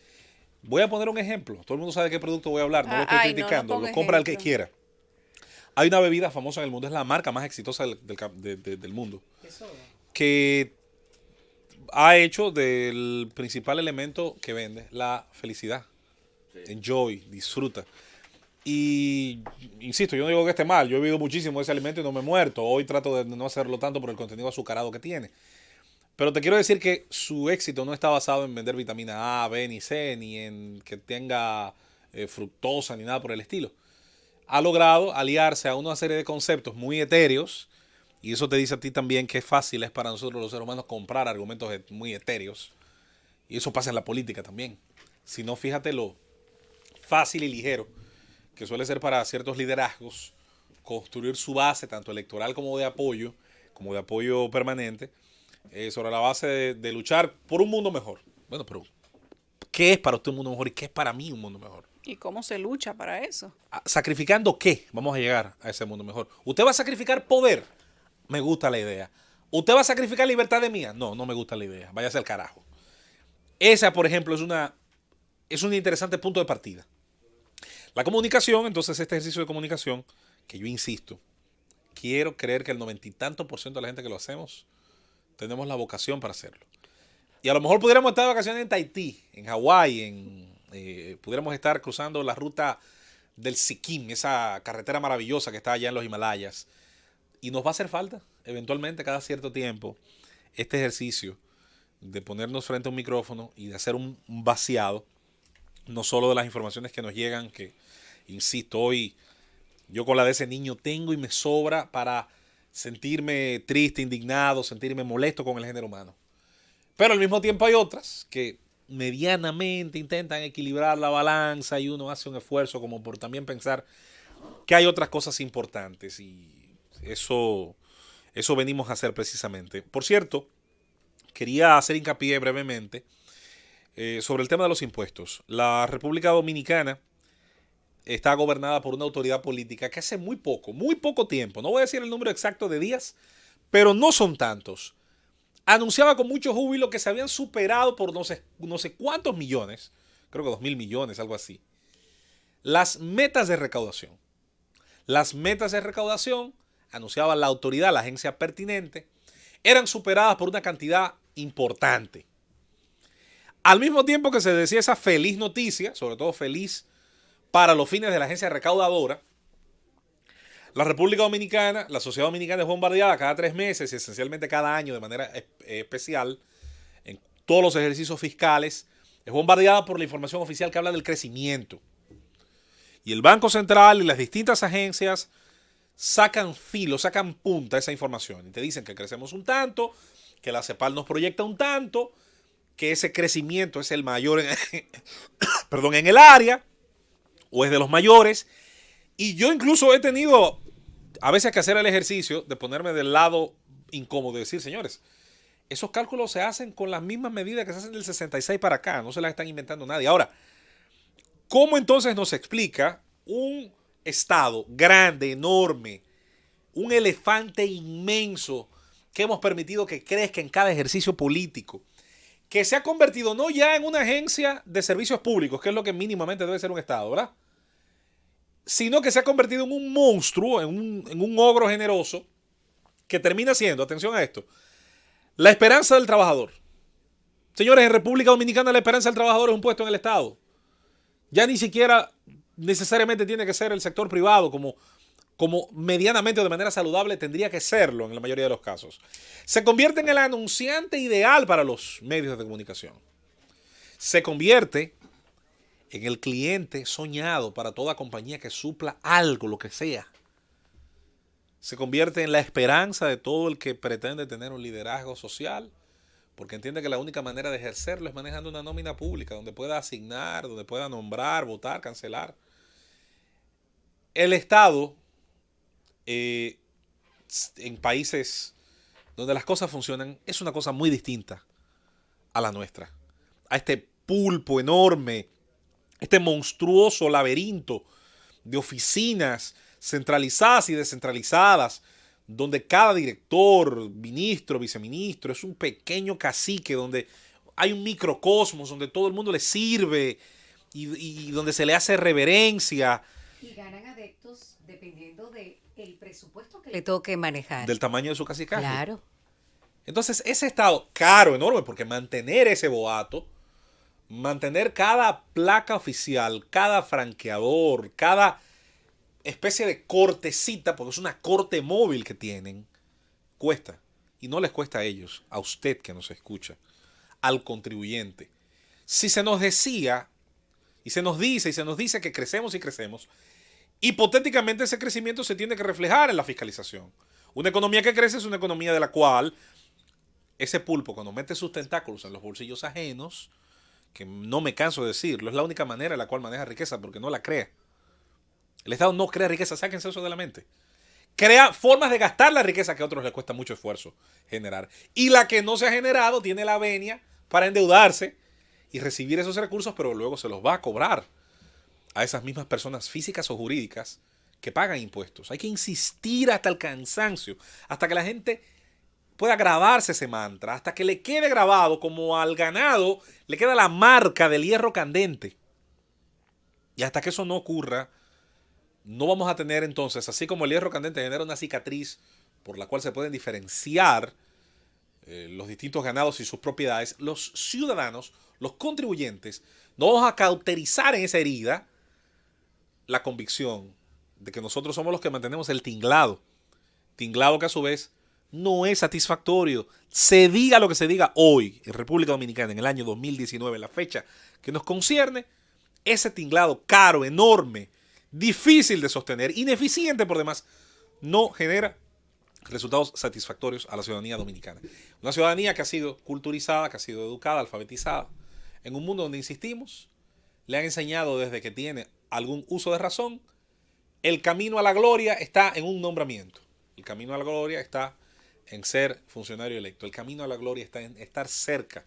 Voy a poner un ejemplo. Todo el mundo sabe de qué producto voy a hablar. No lo estoy criticando. no lo compra el que ejemplo. quiera. Hay una bebida famosa en el mundo. Es la marca más exitosa del mundo. Que ha hecho del principal elemento que vende la felicidad. Enjoy, disfruta. Y insisto, yo no digo que esté mal. Yo he bebido muchísimo de ese alimento y no me he muerto. Hoy trato de no hacerlo tanto por el contenido azucarado que tiene. Pero te quiero decir que su éxito no está basado en vender vitamina A, B, ni C, ni en que tenga fructosa, ni nada por el estilo. Ha logrado aliarse a una serie de conceptos muy etéreos, y eso te dice a ti también que fácil es para nosotros los seres humanos comprar argumentos muy etéreos. Y eso pasa en la política también. Si no, fíjate lo fácil y ligero que suele ser para ciertos liderazgos construir su base, tanto electoral como de apoyo permanente, sobre la base de luchar por un mundo mejor. Bueno, pero ¿qué es para usted un mundo mejor y qué es para mí un mundo mejor? ¿Y cómo se lucha para eso? ¿Sacrificando qué vamos a llegar a ese mundo mejor? ¿Usted va a sacrificar poder? Me gusta la idea. ¿Usted va a sacrificar libertad de mía? No, no me gusta la idea. Váyase al carajo. Esa, por ejemplo, es un interesante punto de partida. La comunicación, entonces este ejercicio de comunicación, que yo insisto, quiero creer que el 90 y tanto % de la gente que lo hacemos, tenemos la vocación para hacerlo. Y a lo mejor pudiéramos estar de vacaciones en Tahití, en Hawái, pudiéramos estar cruzando la ruta del Sikkim, esa carretera maravillosa que está allá en los Himalayas. Y nos va a hacer falta, eventualmente, cada cierto tiempo, este ejercicio de ponernos frente a un micrófono y de hacer un vaciado, no solo de las informaciones que nos llegan, que, insisto, hoy yo con la de ese niño tengo y me sobra para sentirme triste, indignado, sentirme molesto con el género humano. Pero al mismo tiempo hay otras que medianamente intentan equilibrar la balanza y uno hace un esfuerzo como por también pensar que hay otras cosas importantes, y eso venimos a hacer precisamente. Por cierto, quería hacer hincapié brevemente sobre el tema de los impuestos. La República Dominicana está gobernada por una autoridad política que hace muy poco tiempo, no voy a decir el número exacto de días, pero no son tantos, anunciaba con mucho júbilo que se habían superado por no sé cuántos millones, creo que 2.000 millones, algo así, las metas de recaudación. Las metas de recaudación, anunciaba la autoridad, la agencia pertinente, eran superadas por una cantidad importante. Al mismo tiempo que se decía esa feliz noticia, sobre todo feliz para los fines de la agencia recaudadora, la República Dominicana, la sociedad dominicana es bombardeada cada 3 meses y esencialmente cada año de manera especial, en todos los ejercicios fiscales, es bombardeada por la información oficial que habla del crecimiento. Y el Banco Central y las distintas agencias sacan punta a esa información y te dicen que crecemos un tanto, que la CEPAL nos proyecta un tanto, que ese crecimiento es el mayor en el área, o es de los mayores. Y yo incluso he tenido a veces que hacer el ejercicio de ponerme del lado incómodo, de decir, señores, esos cálculos se hacen con las mismas medidas que se hacen del 66 para acá, no se las están inventando nadie. Ahora, ¿cómo entonces nos explica un Estado grande, enorme, un elefante inmenso que hemos permitido que crezca en cada ejercicio político, que se ha convertido no ya en una agencia de servicios públicos, que es lo que mínimamente debe ser un Estado, ¿verdad? sino que se ha convertido en un monstruo, en un ogro generoso, que termina siendo, atención a esto, la esperanza del trabajador. Señores, en República Dominicana la esperanza del trabajador es un puesto en el Estado. Ya ni siquiera necesariamente tiene que ser el sector privado, como medianamente o de manera saludable tendría que serlo en la mayoría de los casos. Se convierte en el anunciante ideal para los medios de comunicación. Se convierte en el cliente soñado para toda compañía que supla algo, lo que sea. Se convierte en la esperanza de todo el que pretende tener un liderazgo social, porque entiende que la única manera de ejercerlo es manejando una nómina pública, donde pueda asignar, donde pueda nombrar, votar, cancelar. El Estado, en países donde las cosas funcionan, es una cosa muy distinta a la nuestra. A este pulpo enorme, este monstruoso laberinto de oficinas centralizadas y descentralizadas, donde cada director, ministro, viceministro es un pequeño cacique, donde hay un microcosmos, donde todo el mundo le sirve y donde se le hace reverencia. Y ganan adeptos dependiendo del presupuesto que le toque manejar. Del tamaño de su cacicaje. Claro. Entonces, ese Estado, caro, enorme, porque mantener ese boato, mantener cada placa oficial, cada franqueador, cada especie de cortecita, porque es una corte móvil que tienen, cuesta. Y no les cuesta a ellos, a usted que nos escucha, al contribuyente. Si se nos decía, y se nos dice que crecemos y crecemos, hipotéticamente ese crecimiento se tiene que reflejar en la fiscalización. Una economía que crece es una economía de la cual ese pulpo, cuando mete sus tentáculos en los bolsillos ajenos, que no me canso de decirlo, es la única manera en la cual maneja riqueza, porque no la crea. El Estado no crea riqueza, sáquense eso de la mente. Crea formas de gastar la riqueza que a otros les cuesta mucho esfuerzo generar. Y la que no se ha generado tiene la venia para endeudarse y recibir esos recursos, pero luego se los va a cobrar a esas mismas personas físicas o jurídicas que pagan impuestos. Hay que insistir hasta el cansancio, hasta que la gente pueda grabarse ese mantra, hasta que le quede grabado, como al ganado le queda la marca del hierro candente. Y hasta que eso no ocurra, no vamos a tener entonces, así como el hierro candente genera una cicatriz por la cual se pueden diferenciar los distintos ganados y sus propiedades, los ciudadanos, los contribuyentes, no vamos a cauterizar en esa herida la convicción de que nosotros somos los que mantenemos el tinglado que a su vez no es satisfactorio. Se diga lo que se diga hoy en República Dominicana, en el año 2019, la fecha que nos concierne, ese tinglado caro, enorme, difícil de sostener, ineficiente por demás, no genera resultados satisfactorios a la ciudadanía dominicana. Una ciudadanía que ha sido culturizada, que ha sido educada, alfabetizada, en un mundo donde, insistimos, le han enseñado desde que tiene algún uso de razón, el camino a la gloria está en un nombramiento. El camino a la gloria está en ser funcionario electo. El camino a la gloria está en estar cerca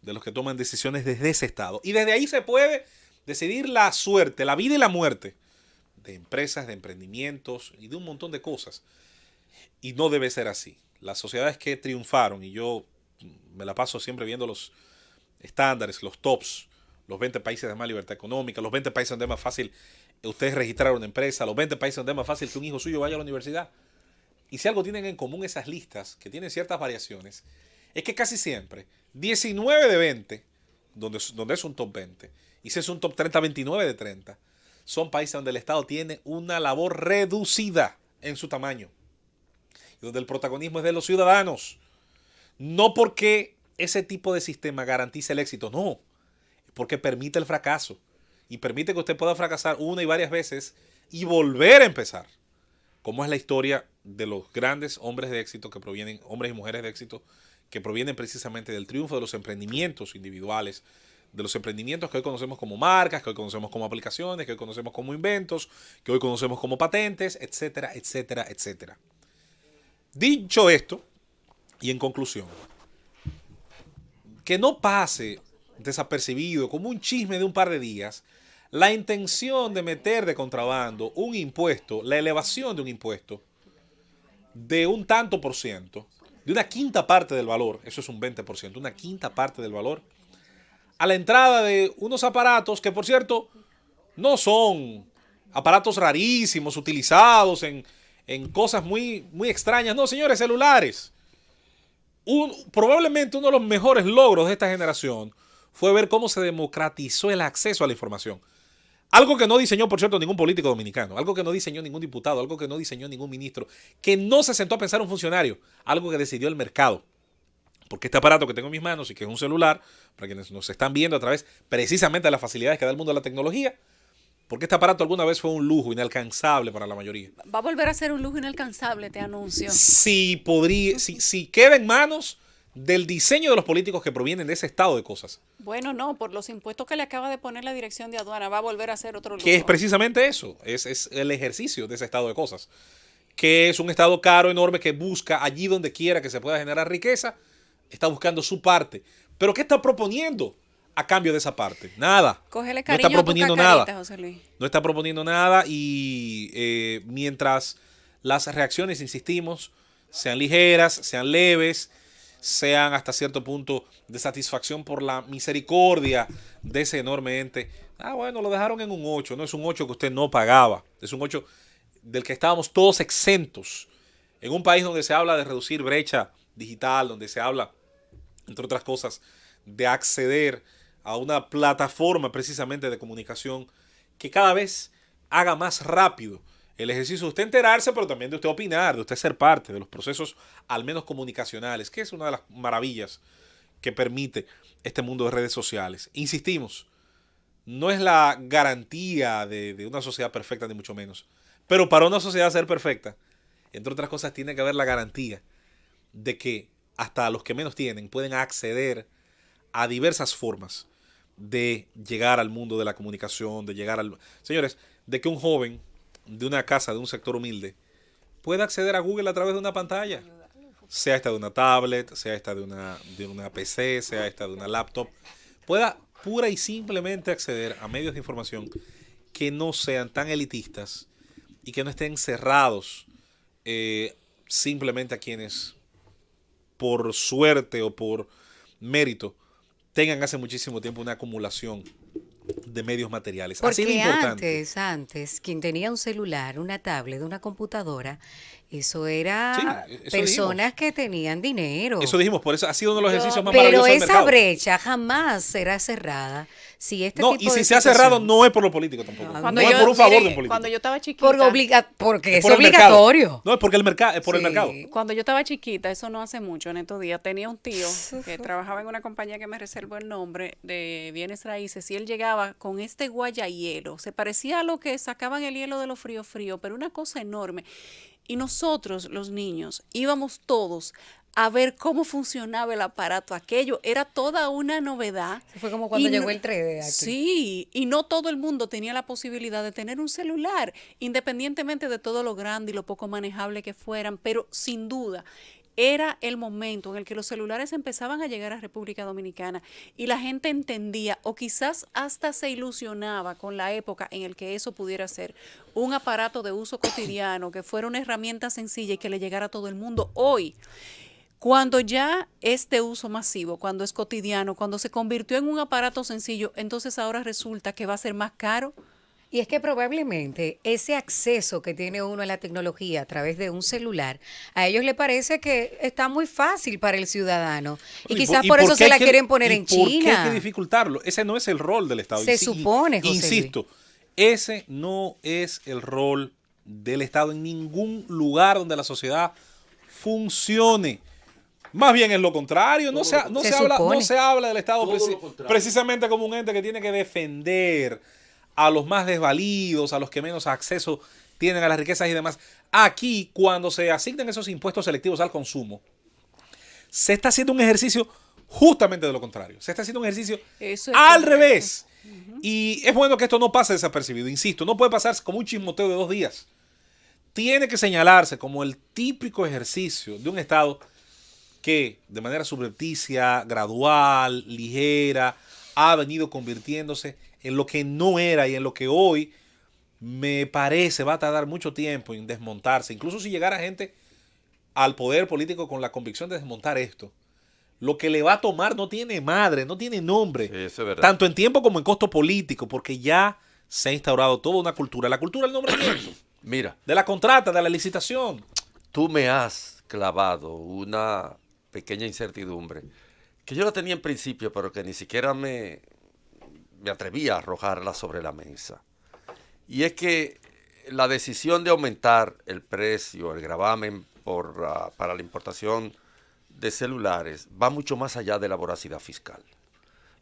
de los que toman decisiones desde ese estado. Y desde ahí se puede decidir la suerte, la vida y la muerte de empresas, de emprendimientos y de un montón de cosas. Y no debe ser así. Las sociedades que triunfaron, y yo me la paso siempre viendo los estándares, los tops, los 20 países de más libertad económica, los 20 países donde es más fácil ustedes registrar una empresa, los 20 países donde es más fácil que un hijo suyo vaya a la universidad. Y si algo tienen en común esas listas, que tienen ciertas variaciones, es que casi siempre 19 de 20, donde es un top 20, y si es un top 30, 29 de 30, son países donde el Estado tiene una labor reducida en su tamaño. Y donde el protagonismo es de los ciudadanos. No porque ese tipo de sistema garantice el éxito, no. Porque permite el fracaso. Y permite que usted pueda fracasar una y varias veces y volver a empezar. Como es la historia de los grandes hombres de éxito que provienen, hombres y mujeres de éxito, que provienen precisamente del triunfo de los emprendimientos individuales, de los emprendimientos que hoy conocemos como marcas, que hoy conocemos como aplicaciones, que hoy conocemos como inventos, que hoy conocemos como patentes, etcétera, etcétera, etcétera. Dicho esto, y en conclusión, que no pase desapercibido como un chisme de un par de días la intención de meter de contrabando un impuesto, la elevación de un impuesto de un tanto por ciento, de una quinta parte del valor, eso es un 20%, una quinta parte del valor, a la entrada de unos aparatos que, por cierto, no son aparatos rarísimos utilizados en cosas muy, muy extrañas. No, señores, celulares. Probablemente uno de los mejores logros de esta generación fue ver cómo se democratizó el acceso a la información. Algo que no diseñó, por cierto, ningún político dominicano, algo que no diseñó ningún diputado, algo que no diseñó ningún ministro, que no se sentó a pensar un funcionario, algo que decidió el mercado. Porque este aparato que tengo en mis manos y que es un celular, para quienes nos están viendo a través precisamente de las facilidades que da el mundo de la tecnología, porque este aparato alguna vez fue un lujo inalcanzable para la mayoría. Va a volver a ser un lujo inalcanzable, te anuncio. Si queda en manos del diseño de los políticos que provienen de ese estado de cosas. Bueno, no, por los impuestos que le acaba de poner la dirección de aduana, va a volver a ser otro lujo. Que es precisamente eso, es el ejercicio de ese estado de cosas. Que es un estado caro, enorme, que busca allí donde quiera que se pueda generar riqueza, está buscando su parte. ¿Pero qué está proponiendo a cambio de esa parte? Nada. Cógele No cariño está proponiendo a tu cacarita, nada. José Luis. No está proponiendo nada y mientras las reacciones, insistimos, sean ligeras, sean leves, sean hasta cierto punto de satisfacción por la misericordia de ese enorme ente. Bueno, lo dejaron en un 8, no es un 8 que usted no pagaba, es un 8 del que estábamos todos exentos. En un país donde se habla de reducir brecha digital, donde se habla, entre otras cosas, de acceder a una plataforma precisamente de comunicación que cada vez haga más rápido el ejercicio de usted enterarse, pero también de usted opinar, de usted ser parte de los procesos, al menos comunicacionales, que es una de las maravillas que permite este mundo de redes sociales. Insistimos, no es la garantía de una sociedad perfecta, ni mucho menos. Pero para una sociedad ser perfecta, entre otras cosas, tiene que haber la garantía de que hasta los que menos tienen pueden acceder a diversas formas de llegar al mundo de la comunicación, de llegar al... Señores, de que un joven de una casa, de un sector humilde, pueda acceder a Google a través de una pantalla, sea esta de una tablet, sea esta de una PC, sea esta de una laptop, pueda pura y simplemente acceder a medios de información que no sean tan elitistas y que no estén cerrados simplemente a quienes por suerte o por mérito tengan hace muchísimo tiempo una acumulación de medios materiales. Porque así de importante. antes, quien tenía un celular, una tablet, una computadora, eso era Sí, eso personas dijimos. que tenían dinero. Eso dijimos, por eso ha sido uno de los ejercicios más Pero maravillosos del esa mercado. brecha jamás será cerrada si este No, tipo y de si se ha situación- cerrado no es por los políticos tampoco. No, No es por un favor mire, de un político. Cuando yo estaba chiquita, porque Es es por el mercado. obligatorio. No, es porque el mercado, es por el Sí. mercado. cuando yo estaba chiquita, eso no hace mucho, en estos días, tenía un tío que trabajaba en una compañía que me reservó el nombre de bienes raíces y él llegaba con este guayahielo. Se parecía a lo que sacaban el hielo de lo frío, pero una cosa enorme. Y nosotros, los niños, íbamos todos a ver cómo funcionaba el aparato. Aquello era toda una novedad. Fue como cuando Y llegó no- el 3D aquí. Sí, y no todo el mundo tenía la posibilidad de tener un celular, independientemente de todo lo grande y lo poco manejable que fueran, pero sin duda era el momento en el que los celulares empezaban a llegar a República Dominicana y la gente entendía o quizás hasta se ilusionaba con la época en el que eso pudiera ser un aparato de uso cotidiano, que fuera una herramienta sencilla y que le llegara a todo el mundo. Hoy, cuando ya es de uso masivo, cuando es cotidiano, cuando se convirtió en un aparato sencillo, entonces ahora resulta que va a ser más caro. Y es que probablemente ese acceso que tiene uno a la tecnología a través de un celular, a ellos les parece que está muy fácil para el ciudadano. Y quizás por eso qué se hay la que- quieren poner y en por qué hay que China. dificultarlo? Ese no es el rol del Estado. Se supone, José Luis. Insisto, ese no es el rol del Estado en ningún lugar donde la sociedad funcione. Más bien es lo contrario. No se habla del Estado precisamente como un ente que tiene que defender a los más desvalidos, a los que menos acceso tienen a las riquezas y demás. Aquí, cuando se asignan esos impuestos selectivos al consumo, se está haciendo un ejercicio justamente de lo contrario. Se está haciendo un ejercicio Eso es al correcto. revés. Y es bueno que esto no pase desapercibido. Insisto, no puede pasar como un chismoteo de 2 días. Tiene que señalarse como el típico ejercicio de un Estado que de manera subrepticia, gradual, ligera, ha venido convirtiéndose en lo que no era y en lo que hoy me parece va a tardar mucho tiempo en desmontarse. Incluso si llegara gente al poder político con la convicción de desmontar esto, lo que le va a tomar no tiene madre, no tiene nombre, Sí, eso es verdad. tanto en tiempo como en costo político, porque ya se ha instaurado toda una cultura, la cultura del nombramiento, Mira, de la contrata, de la licitación. tú me has clavado una pequeña incertidumbre que yo la tenía en principio, pero que ni siquiera me atrevía a arrojarla sobre la mesa. Y es que la decisión de aumentar el precio, el gravamen para la importación de celulares va mucho más allá de la voracidad fiscal.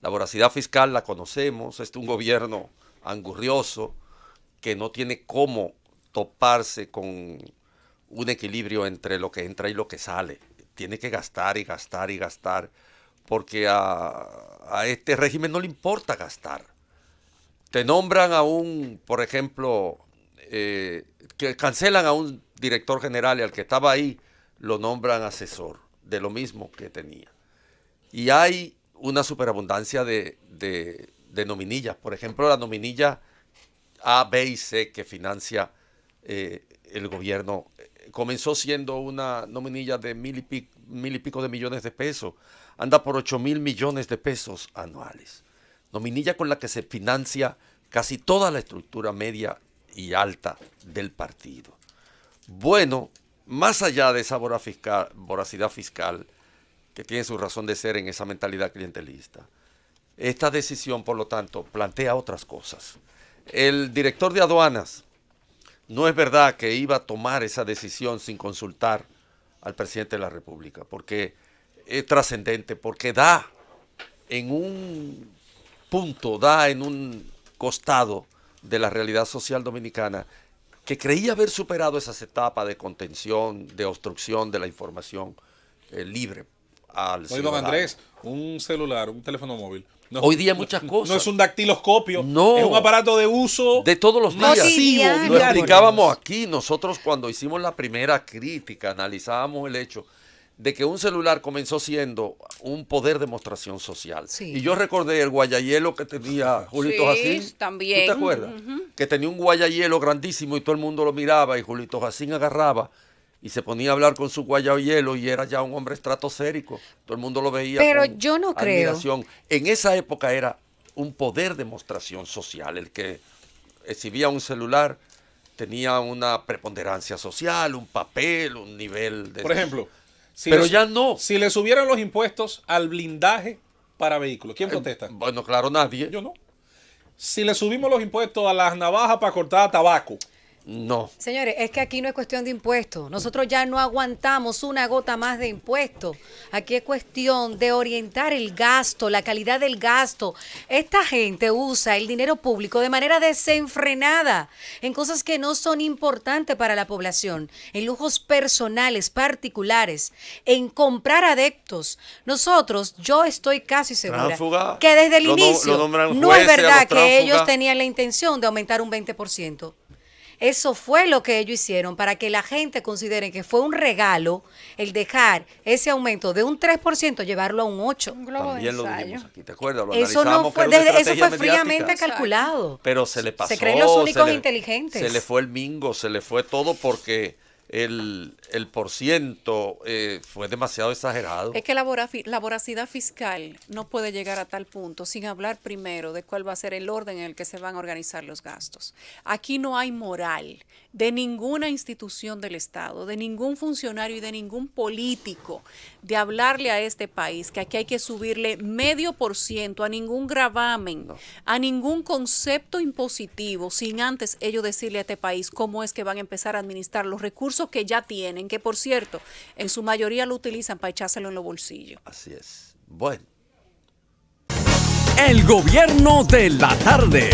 La voracidad fiscal la conocemos, es un gobierno angurrioso que no tiene cómo toparse con un equilibrio entre lo que entra y lo que sale. Tiene que gastar y gastar y gastar, porque a este régimen no le importa gastar. Te nombran a por ejemplo, que cancelan a un director general y al que estaba ahí lo nombran asesor de lo mismo que tenía. Y hay una superabundancia de nominillas. Por ejemplo, la nominilla A, B y C que financia el gobierno comenzó siendo una nominilla de mil y pico de millones de pesos. Anda por 8.000 millones de pesos anuales. Nominilla con la que se financia casi toda la estructura media y alta del partido. Bueno, más allá de esa voracidad fiscal que tiene su razón de ser en esa mentalidad clientelista, esta decisión, por lo tanto, plantea otras cosas. El director de aduanas no es verdad que iba a tomar esa decisión sin consultar al presidente de la República, porque es trascendente, porque da en un punto, da en un costado de la realidad social dominicana que creía haber superado esas etapas de contención, de obstrucción de la información libre al Oye, don ciudadano. Andrés, un celular, un teléfono móvil. No, Hoy día muchas cosas. No es un dactiloscopio, No. es un aparato de uso De todos los días. masivo. Cotidiano. Lo explicábamos aquí, nosotros cuando hicimos la primera crítica, analizábamos el hecho de que un celular comenzó siendo un poder de demostración social. Sí. Y yo recordé el guayahielo que tenía Julito Sí, Jacín. también. ¿Tú te acuerdas? Que tenía un guayahielo grandísimo y todo el mundo lo miraba y Julito Jacín agarraba y se ponía a hablar con su guayahielo y era ya un hombre estratosférico. Todo el mundo lo veía Pero con yo no creo. admiración. En esa época era un poder de demostración social. El que exhibía un celular tenía una preponderancia social, un papel, un nivel de... Por ejemplo, Pero ya no. Si le subieran los impuestos al blindaje para vehículos, ¿quién protesta? Bueno, claro, nadie. Yo no. Si le subimos los impuestos a las navajas para cortar tabaco, No. Señores, es que aquí no es cuestión de impuestos. Nosotros ya no aguantamos una gota más de impuestos. Aquí es cuestión de orientar el gasto, la calidad del gasto. Esta gente usa el dinero público de manera desenfrenada en cosas que no son importantes para la población, en lujos personales, particulares, en comprar adeptos. Nosotros, yo estoy casi segura Tránsfuga. que desde el Lo inicio nombran no es jueces a verdad los que ellos tránsfugas. tenían la intención de aumentar un 20%. Eso fue lo que ellos hicieron para que la gente considere que fue un regalo el dejar ese aumento de un 3% llevarlo a un 8%. Un globo de También lo ensayo. dijimos aquí, ¿te acuerdas? Lo Eso no analizamos, fue, que era una eso estrategia fue fríamente mediática. calculado. Pero se le pasó. Se creen los únicos se le- inteligentes. Se le fue el mingo, se le fue todo porque el porciento fue demasiado exagerado. Es que la voracidad fiscal no puede llegar a tal punto sin hablar primero de cuál va a ser el orden en el que se van a organizar los gastos. Aquí no hay moral de ninguna institución del Estado, de ningún funcionario y de ningún político de hablarle a este país que aquí hay que subirle 0,5% a ningún gravamen, a ningún concepto impositivo, sin antes ellos decirle a este país cómo es que van a empezar a administrar los recursos que ya tienen, que por cierto, en su mayoría lo utilizan para echárselo en los bolsillos. Así es. Bueno. El gobierno de la tarde.